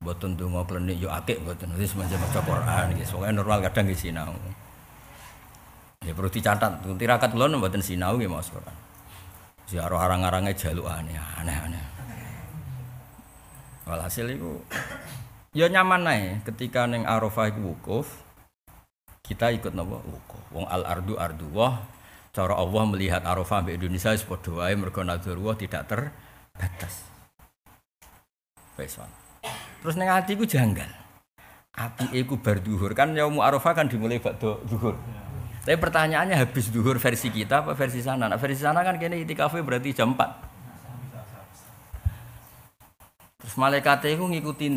Mboten donga klenik yo akeh mboten wis maca Quran nggih. Pokoke normal kadang nggih sinau. Ya perlu dicatat tirakat kula mboten sinau nggih maos Quran. Ziarah arang-arange jalukane aneh-aneh. Walhasil itu ya nyaman ae ketika ning Arafah iku wukuf kita ikut napa wukuf. Wong al-ardu ardullah cara Allah melihat Arafah mbek Indonesia wis padha wae mergo nadzurullah tidak terbatas. Wis. Terus ning ati ku janggal. Apike ku bar zuhur kan yaum Arafah kan dimulai ba'da zuhur. Tapi pertanyaannya habis zuhur versi kita apa versi sana? Nah, versi sana kan kene itikafe berarti jam 4. Terus malaikate iku ngikuti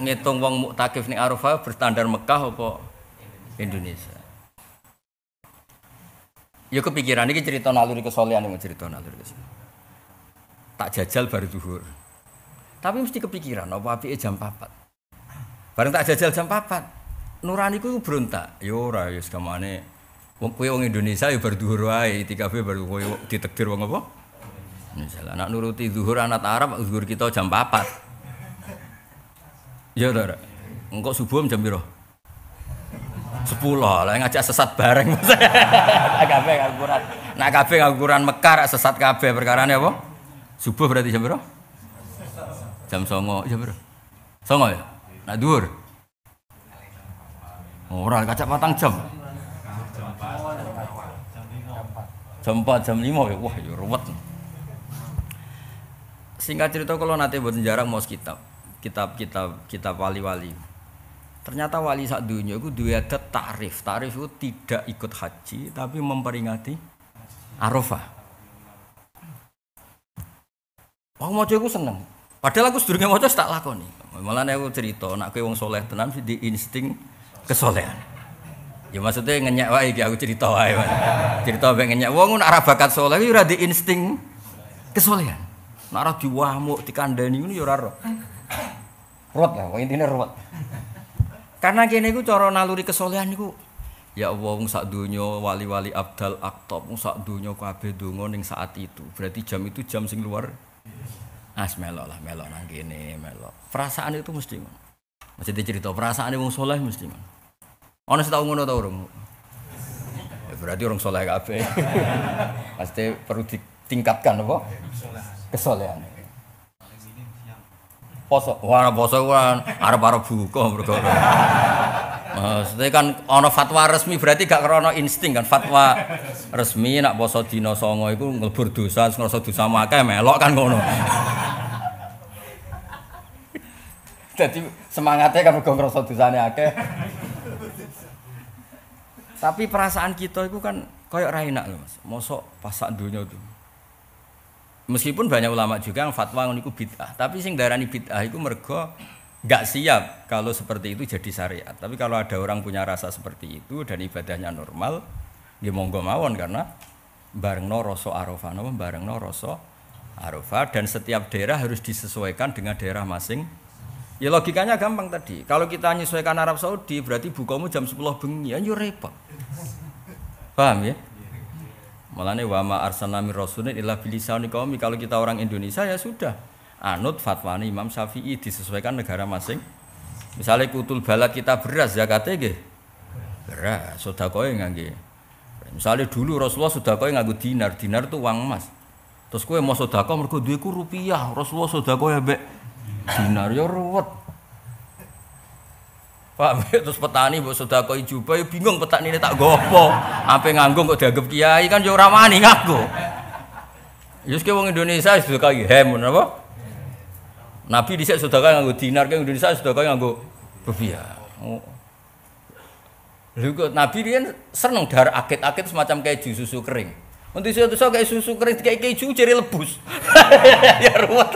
ngitung wong muktakif ning Arafah berstandar Mekah apa Indonesia. Ya kepikiran iki cerita naluri kesolehan iki cerita naluri kesolehan. Tak jajal baru zuhur. Tapi mesti kepikiran apa apike jam 4. Bareng tak jajal jam 4. Nuraniku berontak. Ya ora ya segamane wong kowe wong Indonesia ya bar zuhur wae, itikafe baru kowe ditakdir wong apa? Misalnya anak nuruti zuhur anak Arab, zuhur kita jam 4. Ya ora. Engko subuh jam piro? 10 lah ngajak sesat bareng. Kabeh ngaguran. Nak kabeh ngaguran Mekar sesat kabeh perkarane apa? Subuh berarti jam piro? Jam 09.00 jam piro? 09.00 ya? Nak zuhur. Ora kacak patang jam. Jam 4 jam 5 ya. Wah, ya ruwet. Singkat cerita kalau nanti buat jarang mau kitab wali-wali. Ternyata wali sak dunia itu dua adat takrif. Takrif itu tidak ikut haji tapi memperingati Arafah. Aku mau aku seneng. Padahal aku sedurunge maca tak lakoni. Malah aku cerita nak kowe wong saleh tenan di insting kesolehan. Ya maksudnya ngenyek wae iki aku cerita wae. Cerita mbek ngenyek wong nek ora bakat saleh iki ora di insting kesolehan. Nek ora diwamuk dikandani ngono ya ora ro. Ruwet lah, intine ruwet. Karena kene iku cara naluri kesolehan niku ya Allah wong sak donya wali-wali abdal aktab wong sak donya kabeh donga ning saat itu. Berarti jam itu jam sing luar. Melok lah, melok nang kene, melok. Perasaan itu mesti ngono. Mesti cerita perasaane wong saleh mesti ngono. Ana sing tau ngono ta urung? Ya berarti orang saleh kabeh. Pasti perlu ditingkatkan apa? Kesolehan. Poso, poso arep-arep buka mergo. Maksudnya kan ana fatwa resmi berarti gak krana insting kan fatwa resmi nak poso dina 9 iku nglebur dosa, ngrasa dosa akeh melok kan ngono. Jadi semangatnya kan mergo ngrasa dosane akeh. Tapi perasaan kita itu kan kayak ra enak lho Mas. Mosok pas sak donya itu. Meskipun banyak ulama juga yang fatwa niku bid'ah, tapi sing darani bid'ah iku mergo enggak siap kalau seperti itu jadi syariat. Tapi kalau ada orang punya rasa seperti itu dan ibadahnya normal, nggih monggo mawon karena barengno rasa Arafah napa barengno rasa Arafah dan setiap daerah harus disesuaikan dengan daerah masing. Ya logikanya gampang tadi. Kalau kita menyesuaikan Arab Saudi berarti bukamu jam 10 bengi, ya repot. Paham ya? Malane wa ma arsalna mir rasulin illa bilisani qaumi. Kalau kita orang Indonesia ya sudah. Anut fatwane Imam Syafi'i disesuaikan negara masing. Misalnya kutul balad kita beras zakate nggih. Beras, sedekahe ngangge. Misalnya dulu Rasulullah sedekahe nganggo dinar. Dinar itu uang emas. Terus kowe mau sedekah mergo duweku rupiah. Rasulullah sedekahe mbek dinar ya ruwet. Pak terus petani mbok sedekah jubah ya bingung petanine tak nggo apa. Ape nganggo kok dianggap kiai kan ya ora wani nganggo. Ya wis wong Indonesia sedekah hem napa? Nabi dhisik sedekah nganggo dinar, ke Indonesia sedekah nganggo rupiah. Oh. Lha kok Nabi riyen seneng dar akit-akit semacam keju susu kering. Untuk susu kayak susu kering kayak keju jere lebus. Ya ruwet.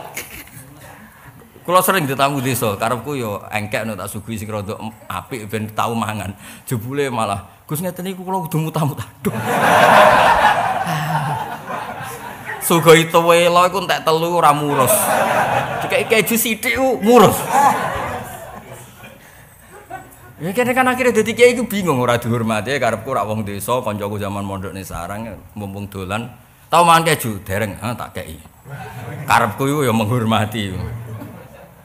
Kula sering ditamu desa, karepku yo engkek nek tak suguhi sing rada apik ben tau mangan. Jebule malah, Gus ngeten niku kula kudu muta-muta. Aduh. Sugoi tuwelo iku entek telu ora murus. Dikek keju sithik murus. Ya kene kan akhire dadi kiai iku bingung ora dihormati karepku ora wong desa, kancaku zaman mondok ning sarang mumpung dolan tau mangan keju dereng, tak kei. Karepku iku ya menghormati.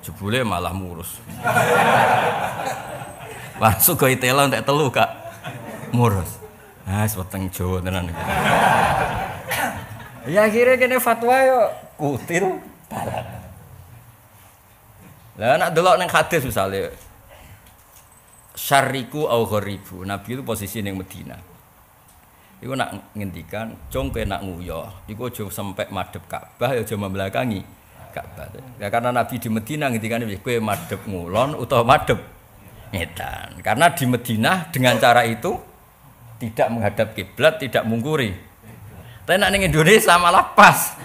Jebule malah murus. Langsung gawe telo entek telu Kak. Murus. Wis weteng Jawa tenan iki. Ya akhire kene fatwa yo kutil barat. Lah nek delok ning hadis misale syariku au gharibu. Nabi itu posisi ning Madinah. Iku nak ngendikan, "Jong kowe nak nguyoh, iku aja sempek madhep Ka'bah ya aja membelakangi Ka'bah." Ya karena Nabi di Madinah ngendikane kowe madhep ngulon utawa madhep ngetan. Karena di Madinah dengan cara itu tidak menghadap kiblat, tidak mungkuri. Tapi nek ning Indonesia malah pas.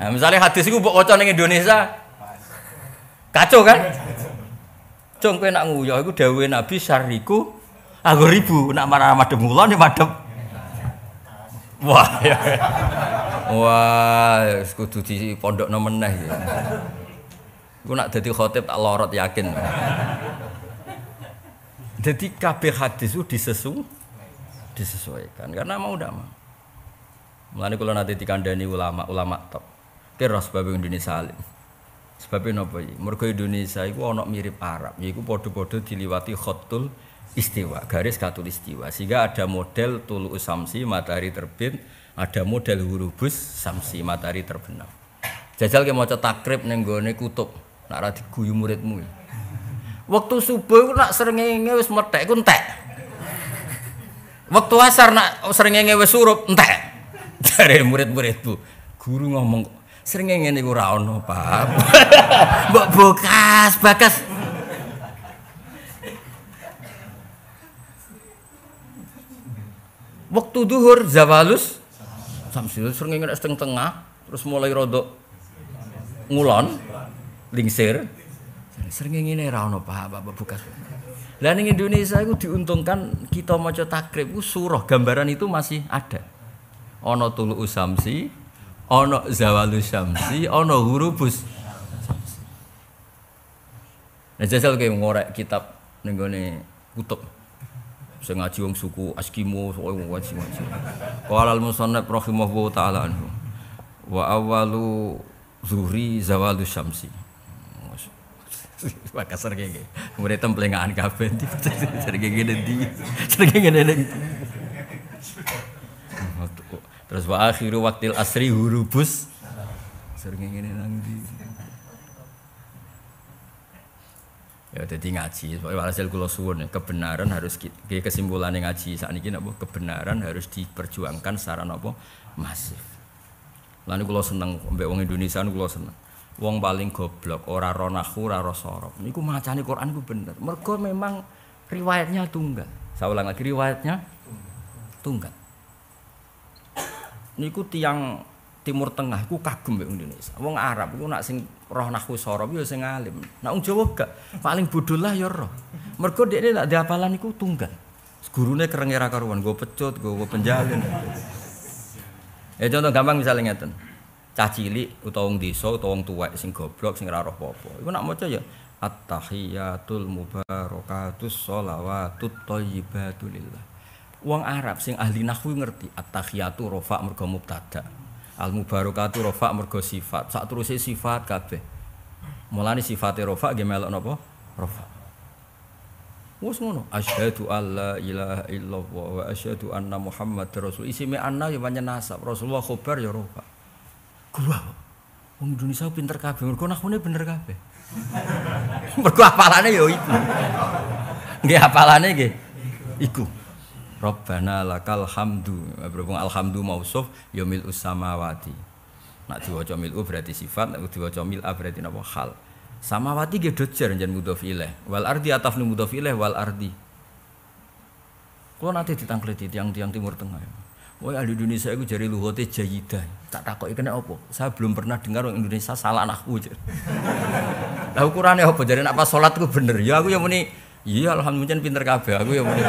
Nah, misalnya hadis iku mbok waca ning Indonesia kacau kan? Jong kowe nak nguyoh iku dawuhe Nabi syariku aku ribu nak marah madhep ngulon ya madhep. Wah. Ya. Wah, kudu di pondokno meneh ya. Iku nak dadi khatib tak lorot yakin. Jadi kabeh hadis itu disesuaikan karena mau ndak mau. Mulane kula nate dikandani ulama top. Kira sebab Indonesia alim. Sebabnya napa iki? Mergo Indonesia iku ana mirip Arab, yaiku padha-padha diliwati khatul istiwa, garis khatulistiwa. Sehingga ada model tulu samsi matahari terbit, ada model hurubus samsi matahari terbenam. Jajal ke maca takrib ning gone kutub, nak ra diguyu muridmu. Waktu subuh iku nak srengenge wis methek iku entek. Waktu asar nak srengenge wis surup entek. Jare murid-muridku, guru ngomong srengenge niku ora ono, Pak. Mbok bakas. Waktu duhur zawalus samsul srengenge nek setengah tengah terus mulai rodok ngulon lingsir Srengenge ra ono apa-apa bekas. Lah ning Indonesia iku diuntungkan kita maca takrib ku surah gambaran itu masih ada. Ana tulu usamsi, ana zawalus syamsi, ana hurubus syamsi. Nah jajal kowe ngorek kitab ning gone kutub. Sing ngaji wong suku Eskimo ngaji. Qala al-musannaf rahimahullahu taala anhu. Wa awwalu zuhri zawalus syamsi. Makasar kene. Murid templengaan kabeh sering ngene ndi. Sering ngene. Terus wa akhiru waqtil asri hurubus sering ngene nang ndi. Ya dadi ngaji, walhasil kula suwun kebenaran harus kesimpulan ngaji sakniki napa kebenaran harus diperjuangkan secara napa masif. Lan kula seneng mbek wong Indonesia kula seneng. Wong paling goblok ora ro nahwu ora ro sorof. Niku macane Quran iku bener. Mergo memang riwayatnya tunggal. Saya ulang lagi riwayatnya tunggal. Niku tiyang Timur Tengah iku kagum mbek Indonesia. Wong Arab iku nak sing roh nahwu sorof ya sing alim. Nak wong Jawa gak paling bodoh lah ya roh. Mergo dekne nak diapalan iku tunggal. Gurune kerenge ra karuan, nggo pecut, nggo penjalin. Ya contoh gampang misalnya ngeten. Cah cilik utawa wong desa utawa wong tuwek sing goblok sing ora roh apa-apa. Iku nak maca ya at-tahiyatul mubarakatus sholawatut thayyibatu lillah. Wong Arab sing ahli nahwu ngerti at-tahiyatu rafa mergo mubtada. Al-mubarakatu rafa mergo sifat. Sak teruse sifat kabeh. Mulane sifate rafa nggih melok napa? Rafa. Wes ngono. Asyhadu alla ilaha illallah wa asyhadu anna Muhammadar Rasul. Isime anna ya pancen nasab. Rasulullah khobar ya rafa. Gua. Wong Indonesia pinter kabeh. Mergo nahwune bener kabeh. Mergo hafalane ya iku. Nggih hafalane nggih iku. Rabbana lakal hamdu. Berhubung alhamdu mausuf ya mil'us samawati. Nak diwaca mil'u berarti sifat, nek diwaca mil'a berarti napa hal. Samawati nggih dojer jan mudhof ilaih. Wal ardi atafnu mudhof ilaih wal ardi. Kulo nate ditangkleti tiang-tiang Timur Tengah. Woi ahli Indonesia iku jare luhote jayidah. Tak takoki kena apa? Saya belum pernah dengar orang Indonesia salah nahwu. Lah ukurane apa jare nek pas salat ku bener. Ya aku ya muni iya alhamdulillah pinter kabeh. Aku ya muni.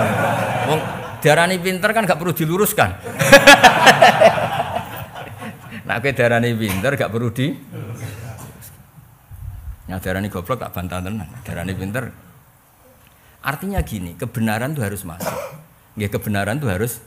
Wong diarani pinter kan gak perlu diluruskan. Nek kowe diarani pinter gak perlu di Nek diarani goblok gak bantah tenan. Diarani pinter. Artinya gini, kebenaran itu harus masuk. Nggih kebenaran itu harus.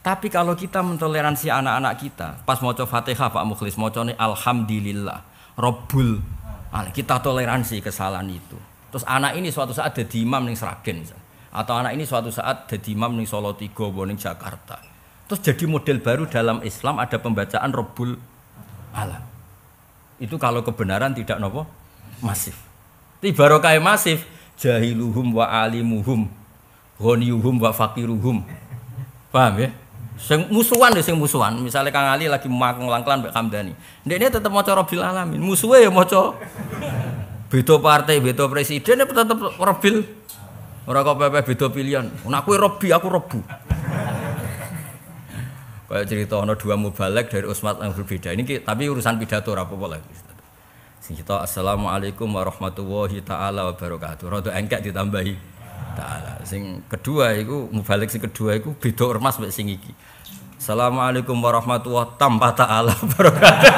Tapi kalau kita mentoleransi anak-anak kita, pas maca Fatihah Pak Mukhlis macane alhamdulillah Rabbul Alamin. Kita toleransi kesalahan itu. Terus anak ini suatu saat dadi imam ning Sragen atau anak ini suatu saat dadi imam ning Solo Tigo ning Jakarta. Terus jadi model baru dalam Islam ada pembacaan Rabbul Alamin. Itu kalau kebenaran tidak nopo masif. Tapi barokah masif jahiluhum wa alimuhum ghaniyuhum wa faqiruhum. Paham ya? Sing musuhan ya sing musuhan. Misalnya Kang Ali lagi mangklang mbek Hamdani. Ndekne tetep maca Rabbil Alamin. Musuhe ya maca beda partai, beda presiden tetep Rabbil. Ora kok pepe beda pilihan. Nek kowe Robbi, aku Robbu. Kayak cerita ana dua mubalek dari usmat yang berbeda. Ini tapi urusan pidato ora apa-apa lah. Sing kita assalamualaikum warahmatullahi taala wabarakatuh. Rada engkek ditambahi taala. Sing kedua iku mubalek sing kedua iku beda ormas mek sing iki. Assalamualaikum warahmatullahi tanpa taala wabarakatuh.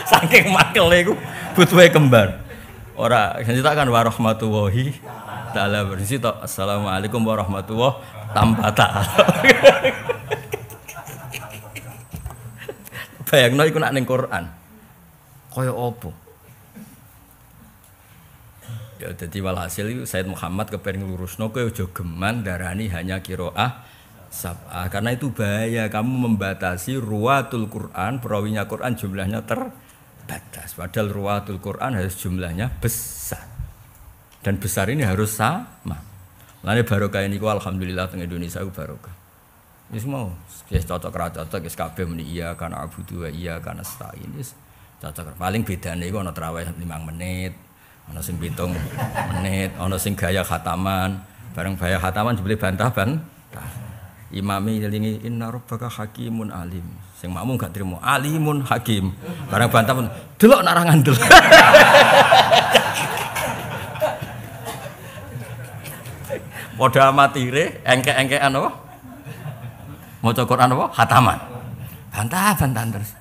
Saking makele iku butuhe kembar. Ora cerita kan warahmatullahi taala bersih tok assalamualaikum warahmatullahi tanpa taala. Bayangno iku nak ning Quran. Kaya apa? Ya dadi walhasil iku Said Muhammad kepengin nglurusno kowe aja geman darani hanya qiraah sab'ah karena itu bahaya kamu membatasi ruwatul Quran, perawinya Quran jumlahnya terbatas. Padahal ruwatul Quran harus jumlahnya besar. Dan besar ini harus sama. Lane barokah niku alhamdulillah teng Indonesia ku barokah. Wis mau, wis cocok ra cocok wis kabeh muni iya kan abudu wa iya kan nasta'in wis cocok. Paling bedane iku ana tarawih 5 menit, ana sing 7 menit, ana sing gaya khataman. Bareng gaya khataman jebule bantah-bantah. Imami ngelingi inna rabbaka hakimun alim. Sing makmum gak trimo alimun hakim. Bareng bantah pun delok nak ra ngandel. Padha amatire, engke-engkean apa? Maca Quran apa? Khataman. Bantah-bantahan terus.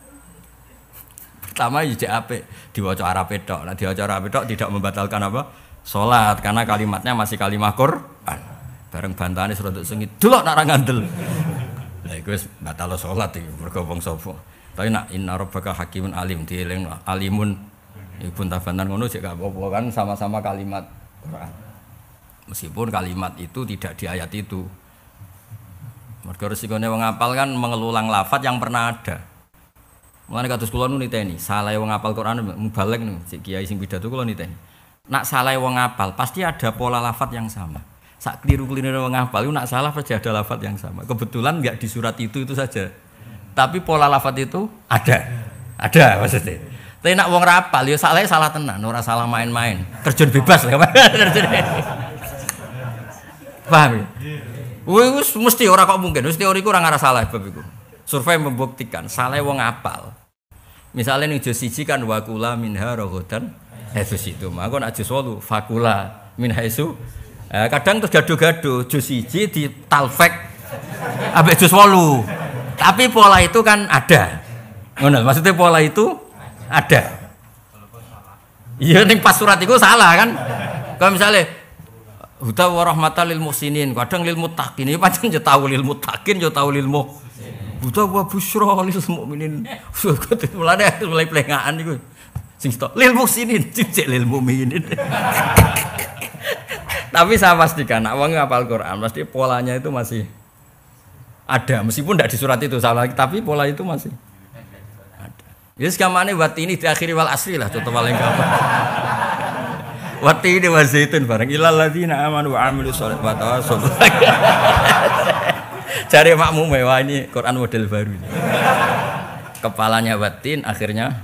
Pertama ya jek apik, diwaca Arabe tok. Nek diwaca Arabe tok tidak membatalkan apa? Salat karena kalimatnya masih kalimah Quran. Bareng bantahane serodok sengit, delok nak ra ngandel. Lah iku wis batal salat iki mergo wong sapa. Tapi nak inna rabbaka hakimun alim dielingno alimun iku bantahan ngono jek gak apa-apa kan sama-sama kalimat Quran. Meskipun kalimat itu tidak di ayat itu. Mergo resikone wong apal kan mengulang lafaz yang pernah ada. Mulane kados kula nu niteni, salah wong apal Quran mubalek niku, sik kiai sing pidato kula niteni. Nak salah wong apal pasti ada pola lafaz yang sama. Sak keliru-keliru wong apal itu nak salah pasti ada lafaz yang sama. Kebetulan enggak di surat itu saja. Tapi pola lafaz itu ada. Ada maksudnya. Tapi nak wong rapal ya salah tenan, ora salah main-main. Terjun bebas lah. Paham ya? Wis mesti ora kok mungkin, wis teoriku ora ngarah salah bab iku. Survei membuktikan salah wong apal. Misalnya ning juz 1 kan waqula minha raghadan haitsu itu. Maka nek juz 8 faqula min haitsu. Kadang terus gaduh-gaduh juz 1 di talfek ambek juz 8. Tapi pola itu kan ada. Ngono, maksudnya pola itu ada. Iya ning pas surat itu salah kan. Kalau misalnya huda wa rahmatal lil muhsinin, kadang lil muttaqin. Iki pancen yo tahu lil muttaqin yo tahu lil huda wa busyra lil mukminin. Mulai plengaan niku. Sing stok lil muhsinin, cicik lil mukminin. Tapi saya pastikan nek wong ngapal Quran pasti polanya itu masih ada, meskipun tidak di surat itu salah, tapi pola itu masih ada. Yes kamane wati ini diakhiri wal asri lah contoh paling gampang. Wati ini wazaitun bareng ilal ladzina amanu wa amilus sholihati wa tawassaw. Cari makmum wah ini Quran model baru ini. Kepalanya watin akhirnya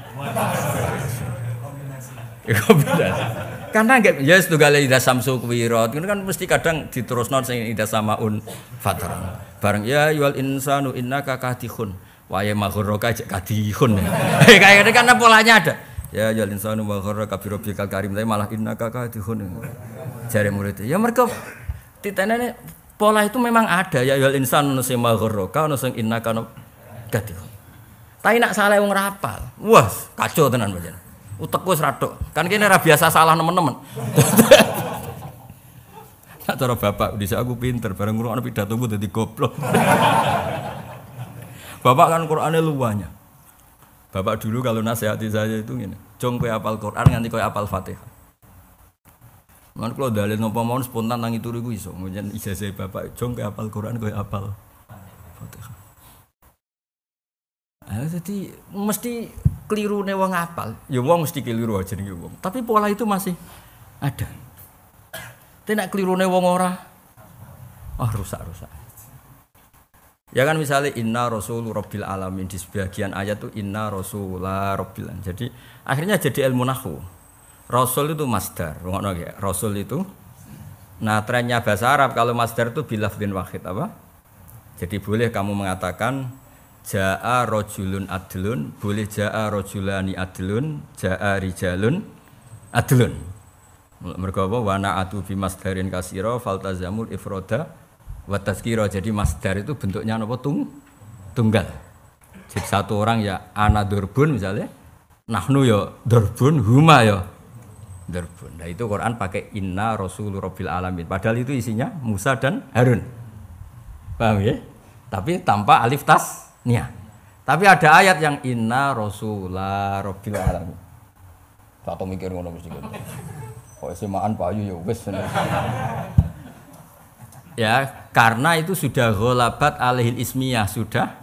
kombinasi. Karena enggak ya setunggal ida samsu kuwirat itu kan mesti kadang diterusno sing ida samaun fatran. Bareng ya yual insanu innaka kadihun. Wa ya maghurraka kadihun. Kayak karena polanya ada. Ya yual insanu maghurraka bi rabbikal karim tapi malah innaka kadihun. Jare murid. Ya mergo titenene pola itu memang ada ya yual insanu sing maghurraka ono sing innaka kadihun. Tapi nak salah wong rapal. Wah, kacau tenan pancen. Utekku wis radok. Kan kene ora biasa salah nemen-nemen. Nak cara bapak dhisik aku pinter bareng ngrungokno pidatoku dadi goblok. Bapak kan Qur'ane luwanya. Bapak dulu kalau nasihati saya itu ngene, "Jong kowe hafal Qur'an nganti kowe hafal Fatihah." Man kula dalil napa mawon spontan nang turu iku iso. Njen ijazah bapak, "Jong kowe hafal Qur'an kowe hafal Fatihah." Jadi mesti keliru nih wong apal, ya wong mesti keliru aja nih wong. Tapi pola itu masih ada. Tidak keliru nih wong ora, rusak. Ya kan misalnya inna rasul rabbil alamin di sebagian ayat tuh inna rasula rabbil alamin. Jadi akhirnya jadi ilmu nahwu. Rasul itu masdar, ngono ya. Rasul itu. Nah trennya bahasa Arab kalau masdar itu bilafdin wahid apa? Jadi boleh kamu mengatakan Ja'a rajulun adlun, boleh ja'a rajulani adlun, ja'a rijalun adlun. Mergo apa wa na'atu bi masdarin kasira faltazamul ifrada wa tazkira. Jadi masdar itu bentuknya apa tunggal. Jadi satu orang ya ana durbun misalnya, nahnu ya durbun, huma ya durbun. Nah itu Quran pakai inna rasulur rabbil alamin. Padahal itu isinya Musa dan Harun. Paham ya? Tapi tanpa alif tas nia. Tapi ada ayat yang inna rasulah rabbil alamin. Tak tau mikir ngono mesti ngono. Kok semaan payu ya wis. Ya, karena itu sudah ghalabat alaihil ismiyah, sudah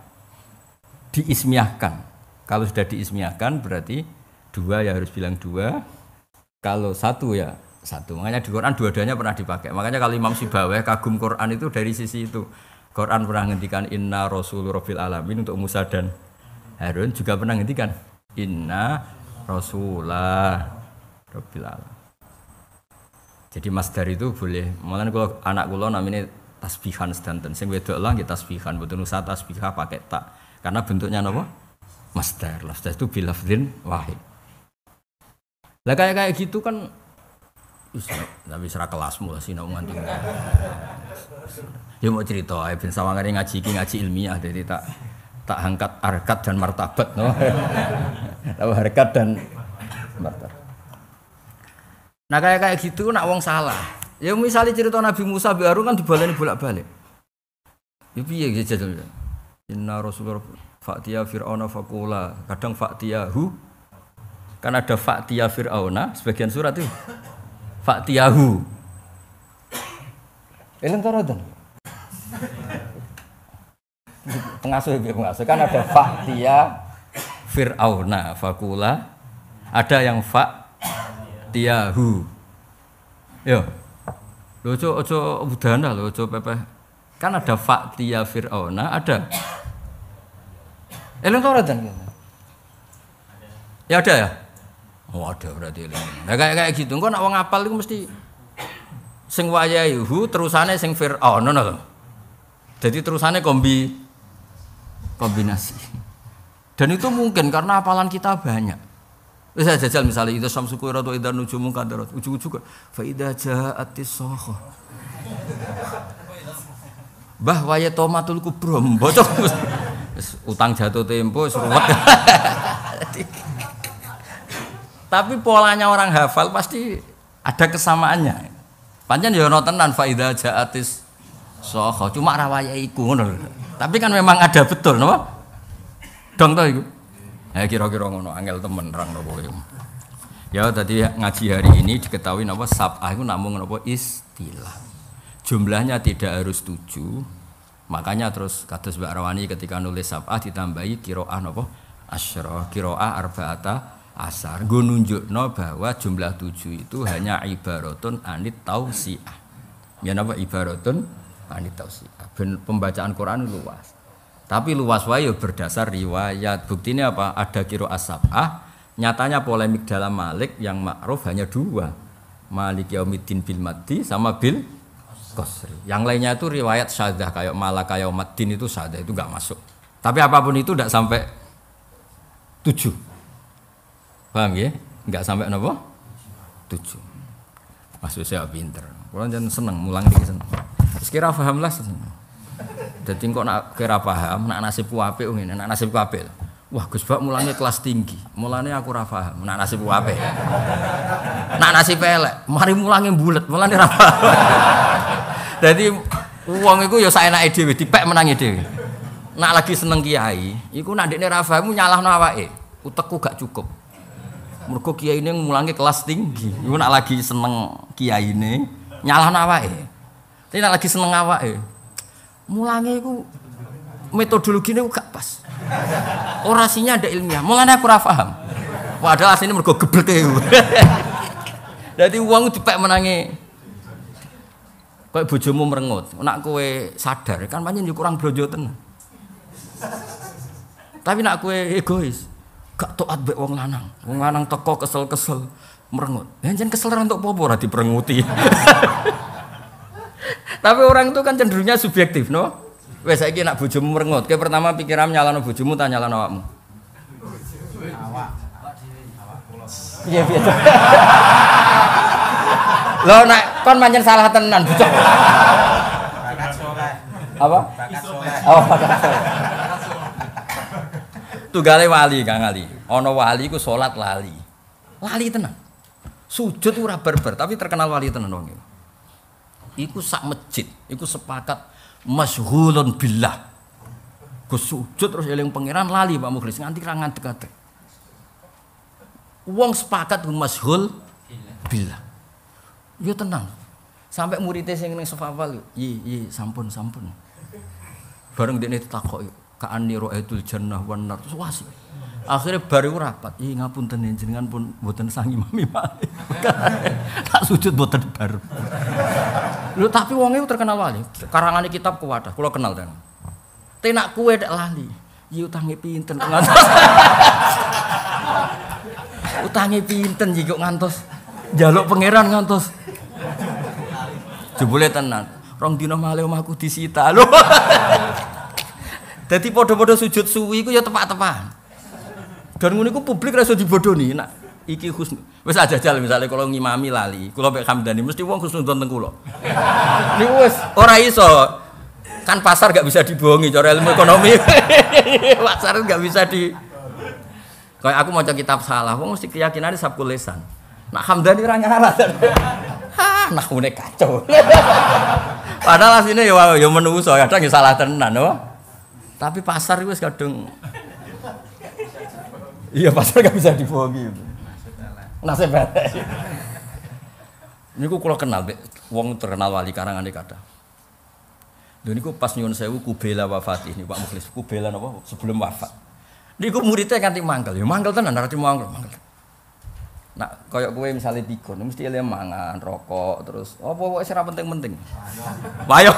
diismiyahkan. Kalau sudah diismiyahkan berarti dua ya harus bilang dua. Kalau satu ya satu. Makanya di Quran dua-duanya pernah dipakai. Makanya kalau Imam Sibawayh kagum Quran itu dari sisi itu. Quran pernah ngendikan inna rasulur rabbil alamin untuk Musa dan Harun, juga pernah ngendikan inna rasulah rabbil alamin. Jadi masdar itu boleh. Mulane kalau anak kula namanya tasbihan sedanten. Sing wedok lah nggih tasbihan, mboten usah tasbihah pakai tak. Karena bentuknya napa? Masdar. Masdar itu bilafdzin wahid. Lah kayak gitu kan wis ora kelasmu lah sinau nganti. Ya mau cerita ae ben sawangane ngaji iki ngaji ilmiah dadi tak angkat harkat dan martabat no. Tahu harkat dan martabat. Nah kayak gitu nak wong salah. Ya misalnya cerita Nabi Musa bi Harun kan dibaleni bolak-balik. Ya piye jajal. Inna Rasulullah fa'tiya fir'auna faqula, kadang fa'tiyahu. Kan ada fa'tiya fir'auna sebagian surat itu. Fa'tiyahu. Eleng taradan. Pengasuh kan ada fa'tiya fir'auna faqula, ada yang fa'tiyahu. Yo. Lho ojo budana lho ojo pepeh. Kan ada fa'tiya fir'auna, ada. Eleng taradan. Ya ada ya? Oh ada berarti eleng. Nah kayak gitu. Engko nek wong apal iku mesti sing wayahu terusane sing fir'aun ngono lho. Jadi terusane kombinasi. Dan itu mungkin karena hafalan kita banyak. Saya jajal misalnya itu samsu qiratu idzan nujumu qadarat ujug-ujug fa idza ja'atis sakha. Mbah waya tomatul kubra mbocok utang jatuh tempo seruwet. Tapi polanya orang hafal pasti ada kesamaannya. Pancen ya ono tenan fa idza ja'atis sakha cuma ra waya iku ngono. Tapi kan memang ada betul napa? Dong to iku. Ya kira-kira ngono angel temen rang napa kowe. Ya tadi ngaji hari ini diketahui napa sab'ah itu namung napa istilah. Jumlahnya tidak harus 7. Makanya terus kados Mbak Rawani ketika nulis sab'ah ditambahi qiraah napa? Asyra, qiraah arba'ata asar. Nggo nunjukno bahwa jumlah 7 itu hanya ibaratun anit tausiah. Ya napa ibaratun anit tausiah. Pembacaan Quran luas. Tapi luas wae berdasar riwayat. Buktinya apa? Ada qiraah sab'ah. Nyatanya polemik dalam Malik yang ma'ruf hanya 2. Malik Yaumiddin bil maddi sama bil qasri. Yang lainnya itu riwayat syadzah kayak Malaka Yaumiddin itu syadzah itu enggak masuk. Tapi apapun itu enggak sampai 7. Paham ya? Enggak sampai napa? 7. Maksud saya pinter. Kulo jan seneng mulang iki seneng. Wis kira paham lah. Dadi kok nak kira paham, nak nasibku apik ngene, nak nasibku apik. Wah, Gus Bak mulane kelas tinggi. Mulane aku ora paham, nak nasibku apik. Nak nasib elek, mari mulange bulet, mulane ora paham. Dadi wong iku ya saenake dhewe, dipek menangi dhewe. Nak lagi seneng kiai, iku nak ndekne ra paham nyalahno awake. Utekku gak cukup. Mergo kiyaine mulange kelas tinggi. Iku nak lagi seneng kiyaine nyalahno awake. Tapi nak lagi seneng awake. Mulange iku metodologine gak pas. Orasinya ada ilmiah. Mulane aku ora paham. Padahal asline mergo gebleke. Dadi wong dipek menangi. Kayak bojomu merengut. Nek kowe sadar kan pancen yo kurang blojo tenan. Tapi nek kowe egois, gak taat mbek wong lanang. Wong lanang teko kesel-kesel merengut. Ya jan kesel ora entuk apa-apa ora diperenguti. Tapi orang itu kan cenderungnya subjektif, no? Wes saiki nak bojomu merengut, kowe pertama pikiran nyalano bojomu ta nyalano awakmu? Awak. Piye piye. Lho nek kon pancen salah tenan, bocah. Bakat soleh. Apa? Bakat soleh. Oh, bakat soleh. Tunggale wali Kang Ali. Ana wali iku salat lali. Lali tenan. Sujud ora barbar, tapi terkenal wali tenan wong iki. Iku sak masjid, iku sepakat masyghulun billah. Gus sujud terus eling pangeran lali Pak Mukhlis nganti ra ngadeg-adeg. Wong sepakat masyghul billah. Yo tenang. Sampai muridé sing ning safawal, "Yi, sampun." Bareng dekne ditakoki, "Ka'anni ra'aitul jannah wan nar." Terus wasi. Akhirnya baru rapat, ngapunten jenengan pun mboten sangi mami malih. Tak sujud mboten bar. Lho tapi wong iku terkenal wali. Karangane kitab kuwadah, kula kenal ten. Tenak kowe nek lali, utange pinten ngantos. Utange pinten iki kok ngantos njaluk pangeran ngantos. Jebule tenan. Rong dina malih omahku disita. Lho. Dadi padha-padha sujud suwi iku ya tepak-tepakan. Dan ngono iku publik ra iso dibodoni. Nak iki husn Wis aja jajal misale kula ngimami lali, kula mek Hamdani mesti wong khusnudon teng kula. Niku wis ora iso. Kan pasar gak bisa dibohongi cara ilmu ekonomi. Pasar gak bisa di kayak aku maca kitab salah, wong mesti keyakinane sabkul lisan. Nak Hamdani ora nyarat. Nahune kacau. Padahal asline ya menungso, kadang ya salah tenan, oh. Tapi pasar wis kadung iya pasar gak bisa dibohongi. Nasib elek. Niku kula kenal wong terkenal wali karangane kathah. Lha niku pas nyuwun sewu Kubela wafat ini Pak Mukhlis. Kubela napa sebelum wafat. Niku muridnya nganti mangkel. Ya mangkel tenan arep mangkel. Nak koyo kowe misale pikun mesti ele mangan, rokok terus apa wis ora penting-penting. Wayo.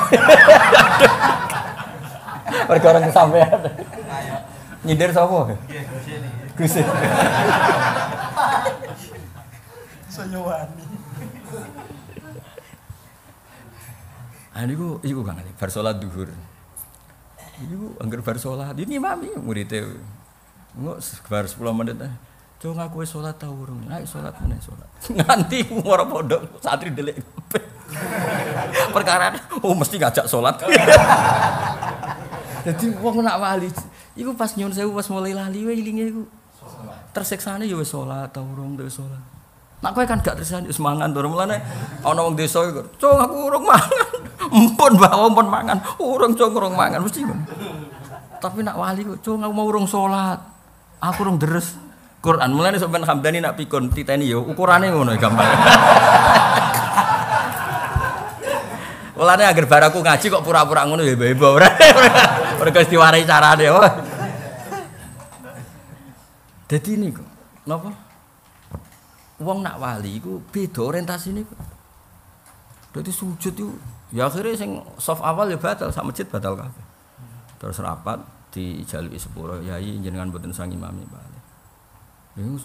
Perkara kesampean. Nyindir sapa? Gusti. Sonyowani. Iku Kang Ali, bar salat zuhur. Iku angger bar salat, ini mami muridé. Engko bar 10 menit. Cung aku wis salat ta urung? Ayo salat meneh salat. Nganti ora pondok santri ndelik. Perkara mesti ngajak salat. Dadi wong nak wali, iku pas nyuwun sewu pas mulai lali wae ilinge iku. Tersiksane ya wis salat ta urung wis salat. Nak kowe kan gak tersiksane wis mangan to mulane ana wong desa iku, "Cung aku urung mangan." Empun bawa empun mangan, urung cung urung mangan mesti. Tapi nak wali kok, "Cung aku mau urung salat." Aku urung deres Quran. Mulane sampean Hamdani nak pikun titeni ya ukurane ngono gampang. Mulane agar bar aku ngaji kok pura-pura ngono ya heboh ora. Mergo diwarai carane. Dadi niku napa? Wong nak wali iku beda orientasine kok. Dadi sujud iku ya akhire sing soft awal ya batal, sak masjid batal kabeh. Terus rapat dijaluki sepuro, yai jenengan mboten sang imami bali. Niku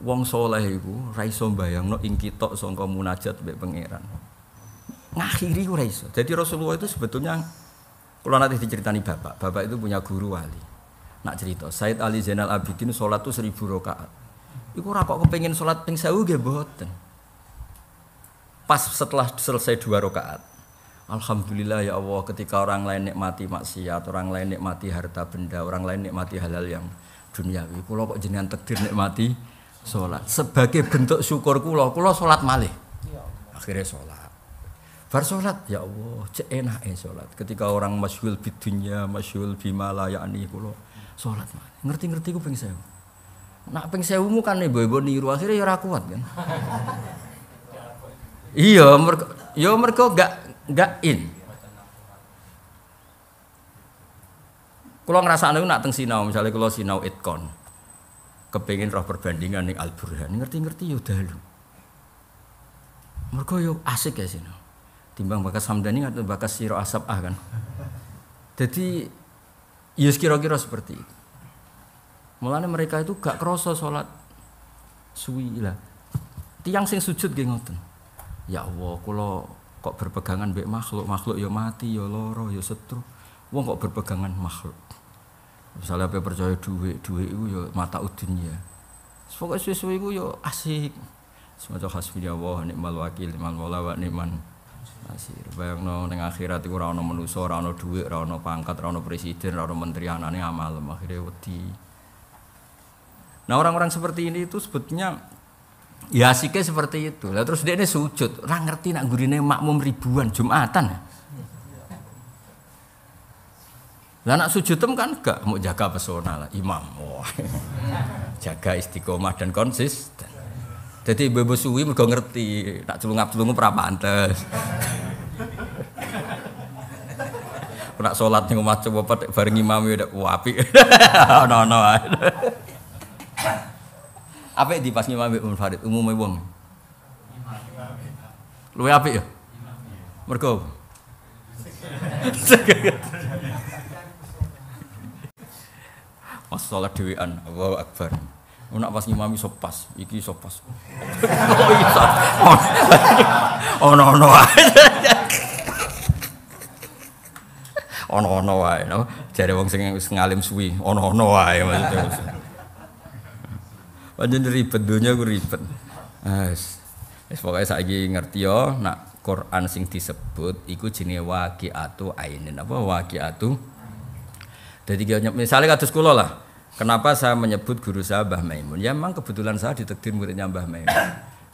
wong saleh iku ra iso mbayangno ing kitok sangka munajat mbek pangeran. Ngakhiri ora iso. Jadi Rasulullah itu sebetulnya kalau nanti diceritani bapak itu punya guru wali. Nak cerita, Said Ali Zainal Abidin sholat itu 1000 rakaat. Iku ora kok kepengin sholat ping 1000 nggih mboten. Pas setelah selesai 2 rakaat. Alhamdulillah ya Allah ketika orang lain nikmati maksiat, orang lain nikmati harta benda, orang lain nikmati halal yang duniawi. Kula kok jenengan takdir nikmati sholat. Sebagai bentuk syukur kula sholat malih. Akhirnya sholat. Bar sholat, ya Allah, cek enake sholat. Ketika orang masyhul bidunya, masyhul bima la ya'ni kula sholat. Ngerti-ngerti ku ping 1000. Nak ping 1000mu kan ibu-ibu niru akhirnya ya ora kuat kan. Iya, mergo enggak in. Kula ngrasakne nak teng sinau, misalnya kula sinau itkon. Kepengin roh perbandingan ning Al-Burhan, ngerti-ngerti yo dalu. Mergo yo asik ya sinau. Timbang bakas Hamdani atau bakas Siro Asabah kan. Jadi ya kira-kira seperti itu. Mulane mereka itu gak kroso sholat suwi lah. Tiang sing sujud nggih ngoten. Ya Allah, kula kok berpegangan mbek makhluk ya mati ya lara ya setru. Wong kok berpegangan makhluk. Misalnya apa percaya duit iku ya mata dunya. Pokoke suwe-suwe iku ya asik. Semoga hasbunallah ni'mal wakil, ni'mal maula wa ni'man nasir. Bayangno ning akhirat iku ora ana manusa, ora ana dhuwit, ora ana pangkat, ora ana presiden, ora ana menteri, anane amal akhire wedi. Nah, orang-orang seperti ini itu sebetulnya ya asiknya seperti itu. Lah terus dia ini sujud, ora ngerti nak gurine makmum ribuan Jumatan. Lah nak sujud kan gak mau jaga pesona lah imam. Oh. Jaga istiqomah dan konsisten. Jadi ibu-ibu suwi mergo ngerti, nak celungap-celungup ora pantes. Nak salat ning omah coba bareng imam ya apik. Ono-ono ae. Apik di pas imam Mbak Farid umume wong. Luwe apik ya? Mergo pas salat dhewean, Allahu Akbar. Nak pas ngimami sopas, iki sopas. Oh iso. Ono-ono wae. Ono-ono wae, no. Jare wong sing wis ngalim suwi, ono-ono wae maksudnya. Pancen ribet dunya ku ribet. Wis pokoke saiki ngerti yo nak Quran sing disebut iku jenenge waqi'atu ainin apa waqi'atu. Jadi misalnya kados kula lah. Kenapa saya menyebut guru saya Mbah Maimun? Ya memang kebetulan saya ditakdir muridnya Mbah Maimun.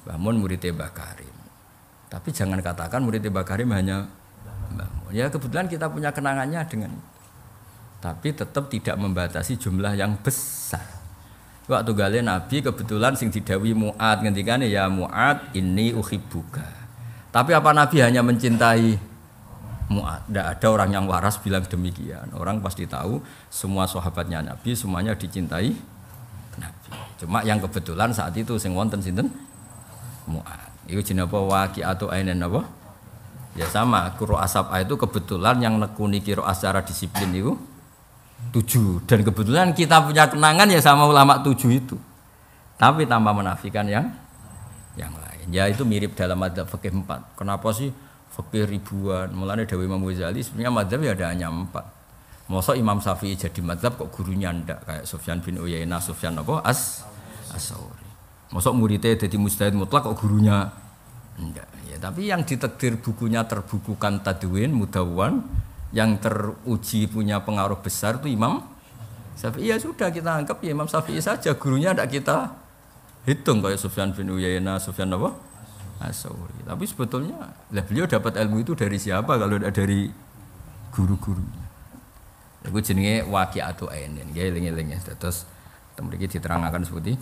Mbah Mun muridnya Mbah Karim. Tapi jangan katakan muridnya Mbah Karim hanya Mbah Mun. Ya kebetulan kita punya kenangannya dengan. Tapi tetap tidak membatasi jumlah yang besar. Waktu gale Nabi kebetulan sing didhawuhi Mu'ad ngendikane ya Mu'ad inni uhibbuka. Tapi apa Nabi hanya mencintai Mu'ad? Tidak ada orang yang waras bilang demikian. Orang pasti tahu semua sahabatnya Nabi semuanya dicintai Nabi. Cuma yang kebetulan saat itu sing wonten sinten Mu'ad. Iku jenenge apa waqi'atu ainin apa? Ya sama, qira asab'a itu kebetulan yang nekuni qira secara disiplin itu 7 dan kebetulan kita punya kenangan ya sama ulama 7 itu. Tapi tanpa menafikan yang lain. Ya itu mirip dalam madzhab fikih 4. Kenapa sih fikih ribuan? Mulane dawuh Imam Ghazali sebenarnya madzhab ya ada hanya 4. Masa Imam Syafi'i jadi madzhab kok gurunya ndak kayak Sufyan bin Uyainah, Sufyan apa? As-Sauri. Masa muridnya jadi mujtahid mutlak kok gurunya ndak. Ya tapi yang ditakdir bukunya terbukukan Tadwin, Mudawwan yang teruji punya pengaruh besar itu Imam Syafi'i. Ya sudah kita anggap ya Imam Syafi'i saja gurunya tidak kita hitung kayak Sufyan bin Uyainah, Sufyan apa? As-Sauri. Tapi sebetulnya beliau dapat ilmu itu dari siapa kalau tidak dari guru-gurunya. Itu jenenge waqi'atu ainin. Nggih eling-eling. Terus mriki diterangkan seperti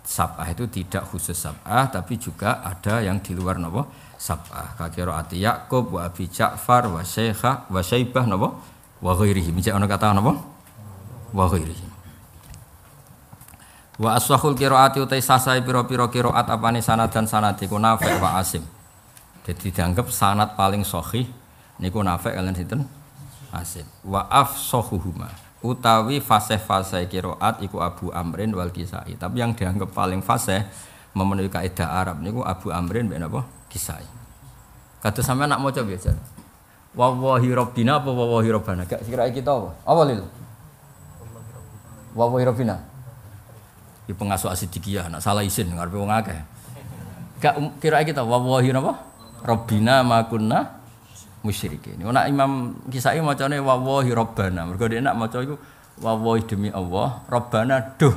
sab'ah itu tidak khusus sab'ah tapi juga ada yang di luar napa? Sab'ah ka qiraati Yaqub wa Abi Ja'far wa Syaikha wa Syaibah napa wa ghairihi mijak ana kata napa wa ghairihi wa ashahul qiraati utai sasai pira-pira qiraat apane sanad dan sanad iku Nafi' wa Asim. Jadi dianggap sanad paling sahih niku Nafi' kalian sinten Asim wa afsahuhuma utawi fasih-fasih qiraat iku Abu Amrin wal Kisai. Tapi yang dianggap paling fasih memenuhi kaidah Arab niku Abu Amrin ben apa Kisai. Kados sampean nak maca biasa. Wallahi rabbina apa wallahi rabbana? Gak kira kita apa? Apa lil? Wallahi rabbina. Iki pengasuh Asidikiyah nak salah isin ngarepe wong akeh. Gak kira kita wallahi napa? Rabbina ma kunna musyrikin. Nek Imam Kisai macane wallahi rabbana. Mergo nek nak maca iku wallahi demi Allah, rabbana duh.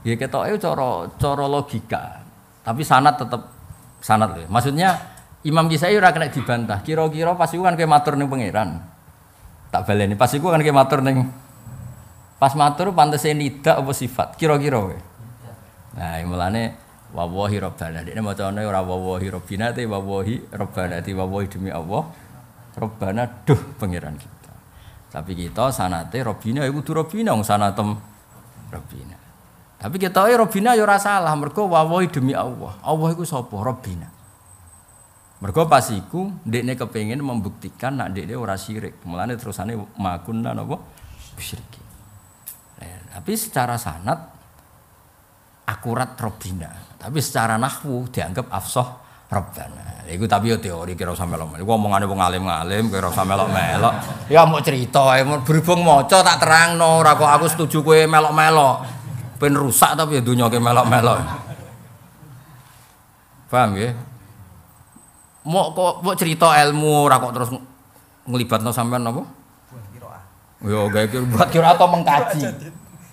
Ya ketoke cara logika. Tapi sanad tetap sanad lho. Maksudnya Imam Kisai ora kena dibantah. Kira-kira pas iku kan kowe matur ning pangeran. Tak baleni pas iku kan kowe matur ning pas matur pantese nida apa sifat? Kira-kira kowe. Nah, mulane wallahi rabbana. Dene macane ora wallahi rabbina te wallahi rabbana te wallahi demi Allah. Rabbana duh pangeran kita. Tapi kita sanate rabbina iku kudu rabbina wong sanatem rabbina. Tapi kita Rabbina ya ora salah, mergo wawahi demi Allah. Allah iku sapa? Rabbina. Mergo pas iku ndekne kepengin membuktikan nek ndekne ora syirik. Mulane terusane makunna napa? Musyrikin. Tapi secara sanad akurat Rabbina. Tapi secara nahwu dianggap afsah Rabbana. Iku tapi yo teori kira usah melok. Iku omongane wong alim-alim kira usah melok-melok. Ya mau cerita ae berhubung maca tak terangno ora kok aku setuju kowe melok-melok. Ben rusak tapi ya dunya ke melok-melok. Paham ya? Mau cerita ilmu ora kok terus nglibatno sampean napa? Buat qiraah. Yo gawe buat qiraah atau mengkaji.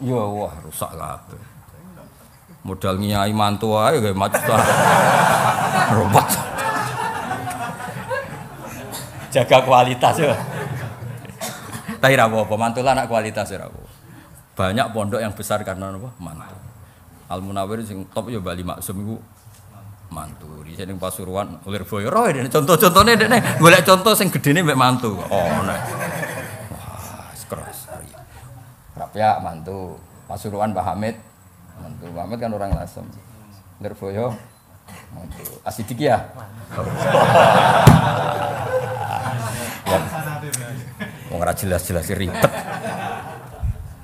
Yo wah rusak kabeh. Modal nyai mantu ae gawe macet. Robot. Jaga kualitas ya. Tapi ra apa-apa, mantulah anak kualitas ya ra apa. Banyak pondok yang besar karena apa? Mantu. Al Munawwir sing top ya Bali Maksum iku mantu. Di sini Pasuruan Lirboyo roe dene contoh-contone dene golek contoh sing gedene mbek mantu. Oh nek. Wah, keras. Rapya mantu. Pasuruan Mbah Hamid mantu. Mbah Hamid kan orang Lasem. Lirboyo mantu. Asidikiyah. Wong ora jelas-jelas ribet.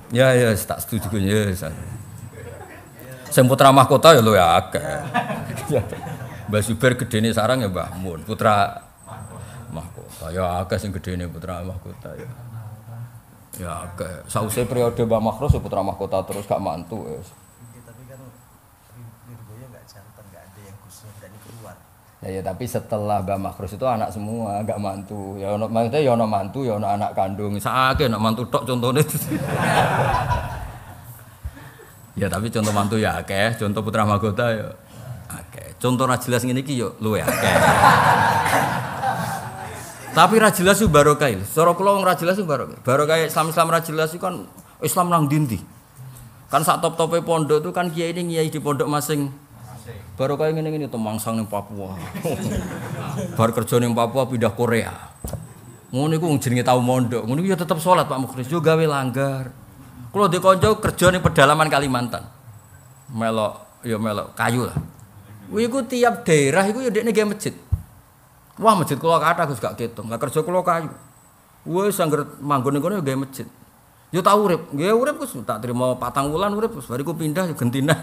Ya tak setuju ya. Sing putra mahkota ya lho ya akeh. Mbah Zubair gedene sarang ya Mbah Mun, putra mahkota. Ya akeh sing gedene putra mahkota ya. Ya akeh. Sause periode Mbah Makhrus ya putra mahkota terus gak mantu wis. enggak ada yang khusus dan keluar. Ya tapi setelah Mbak Makhrus itu anak semua, enggak mantu. Ya ono maksudnya ya ono mantu, ya ono anak kandung. Sakake anak mantu tok contohnya. Ya tapi contoh mantu ya akeh, contoh putra mahkota ya akeh. Contoh ra jelas ngene iki ya luwe akeh. Tapi ra jelas ku barokah. Cara kula wong ra jelas ku barokah. Barokah Islam ra jelas iku kan Islam nang ndi-ndi. Kan sak top-tope pondok itu kan kiai ini kiai di pondok masing. Barokah ngene-ngene to mangsang ning Papua. Bar kerja ning Papua pindah Korea. Ngono iku jenenge tau mondok. Ngono iku ya tetep salat Pak Mukhlis, yo gawe langgar. Kula di kanca kerja ning pedalaman Kalimantan. Melok kayu lah. Kuwi iku tiap daerah iku ya ndekne gawe masjid. Wah masjid kula kathah Gus gak ketung. Lah kerja kula kayu. Wis angger manggon ning kono ya gawe masjid. Yo tau urip, nggih urip Gus tak trimo 4 wulan urip Gus. Bariku pindah yo gentina.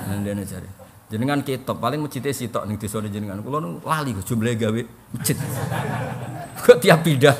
Ndene jare. Jenengan ketok paling masjide sitok ning desane jenengan. Kula nu lali Gus jumlahe gawe masjid. Kok tiap pindah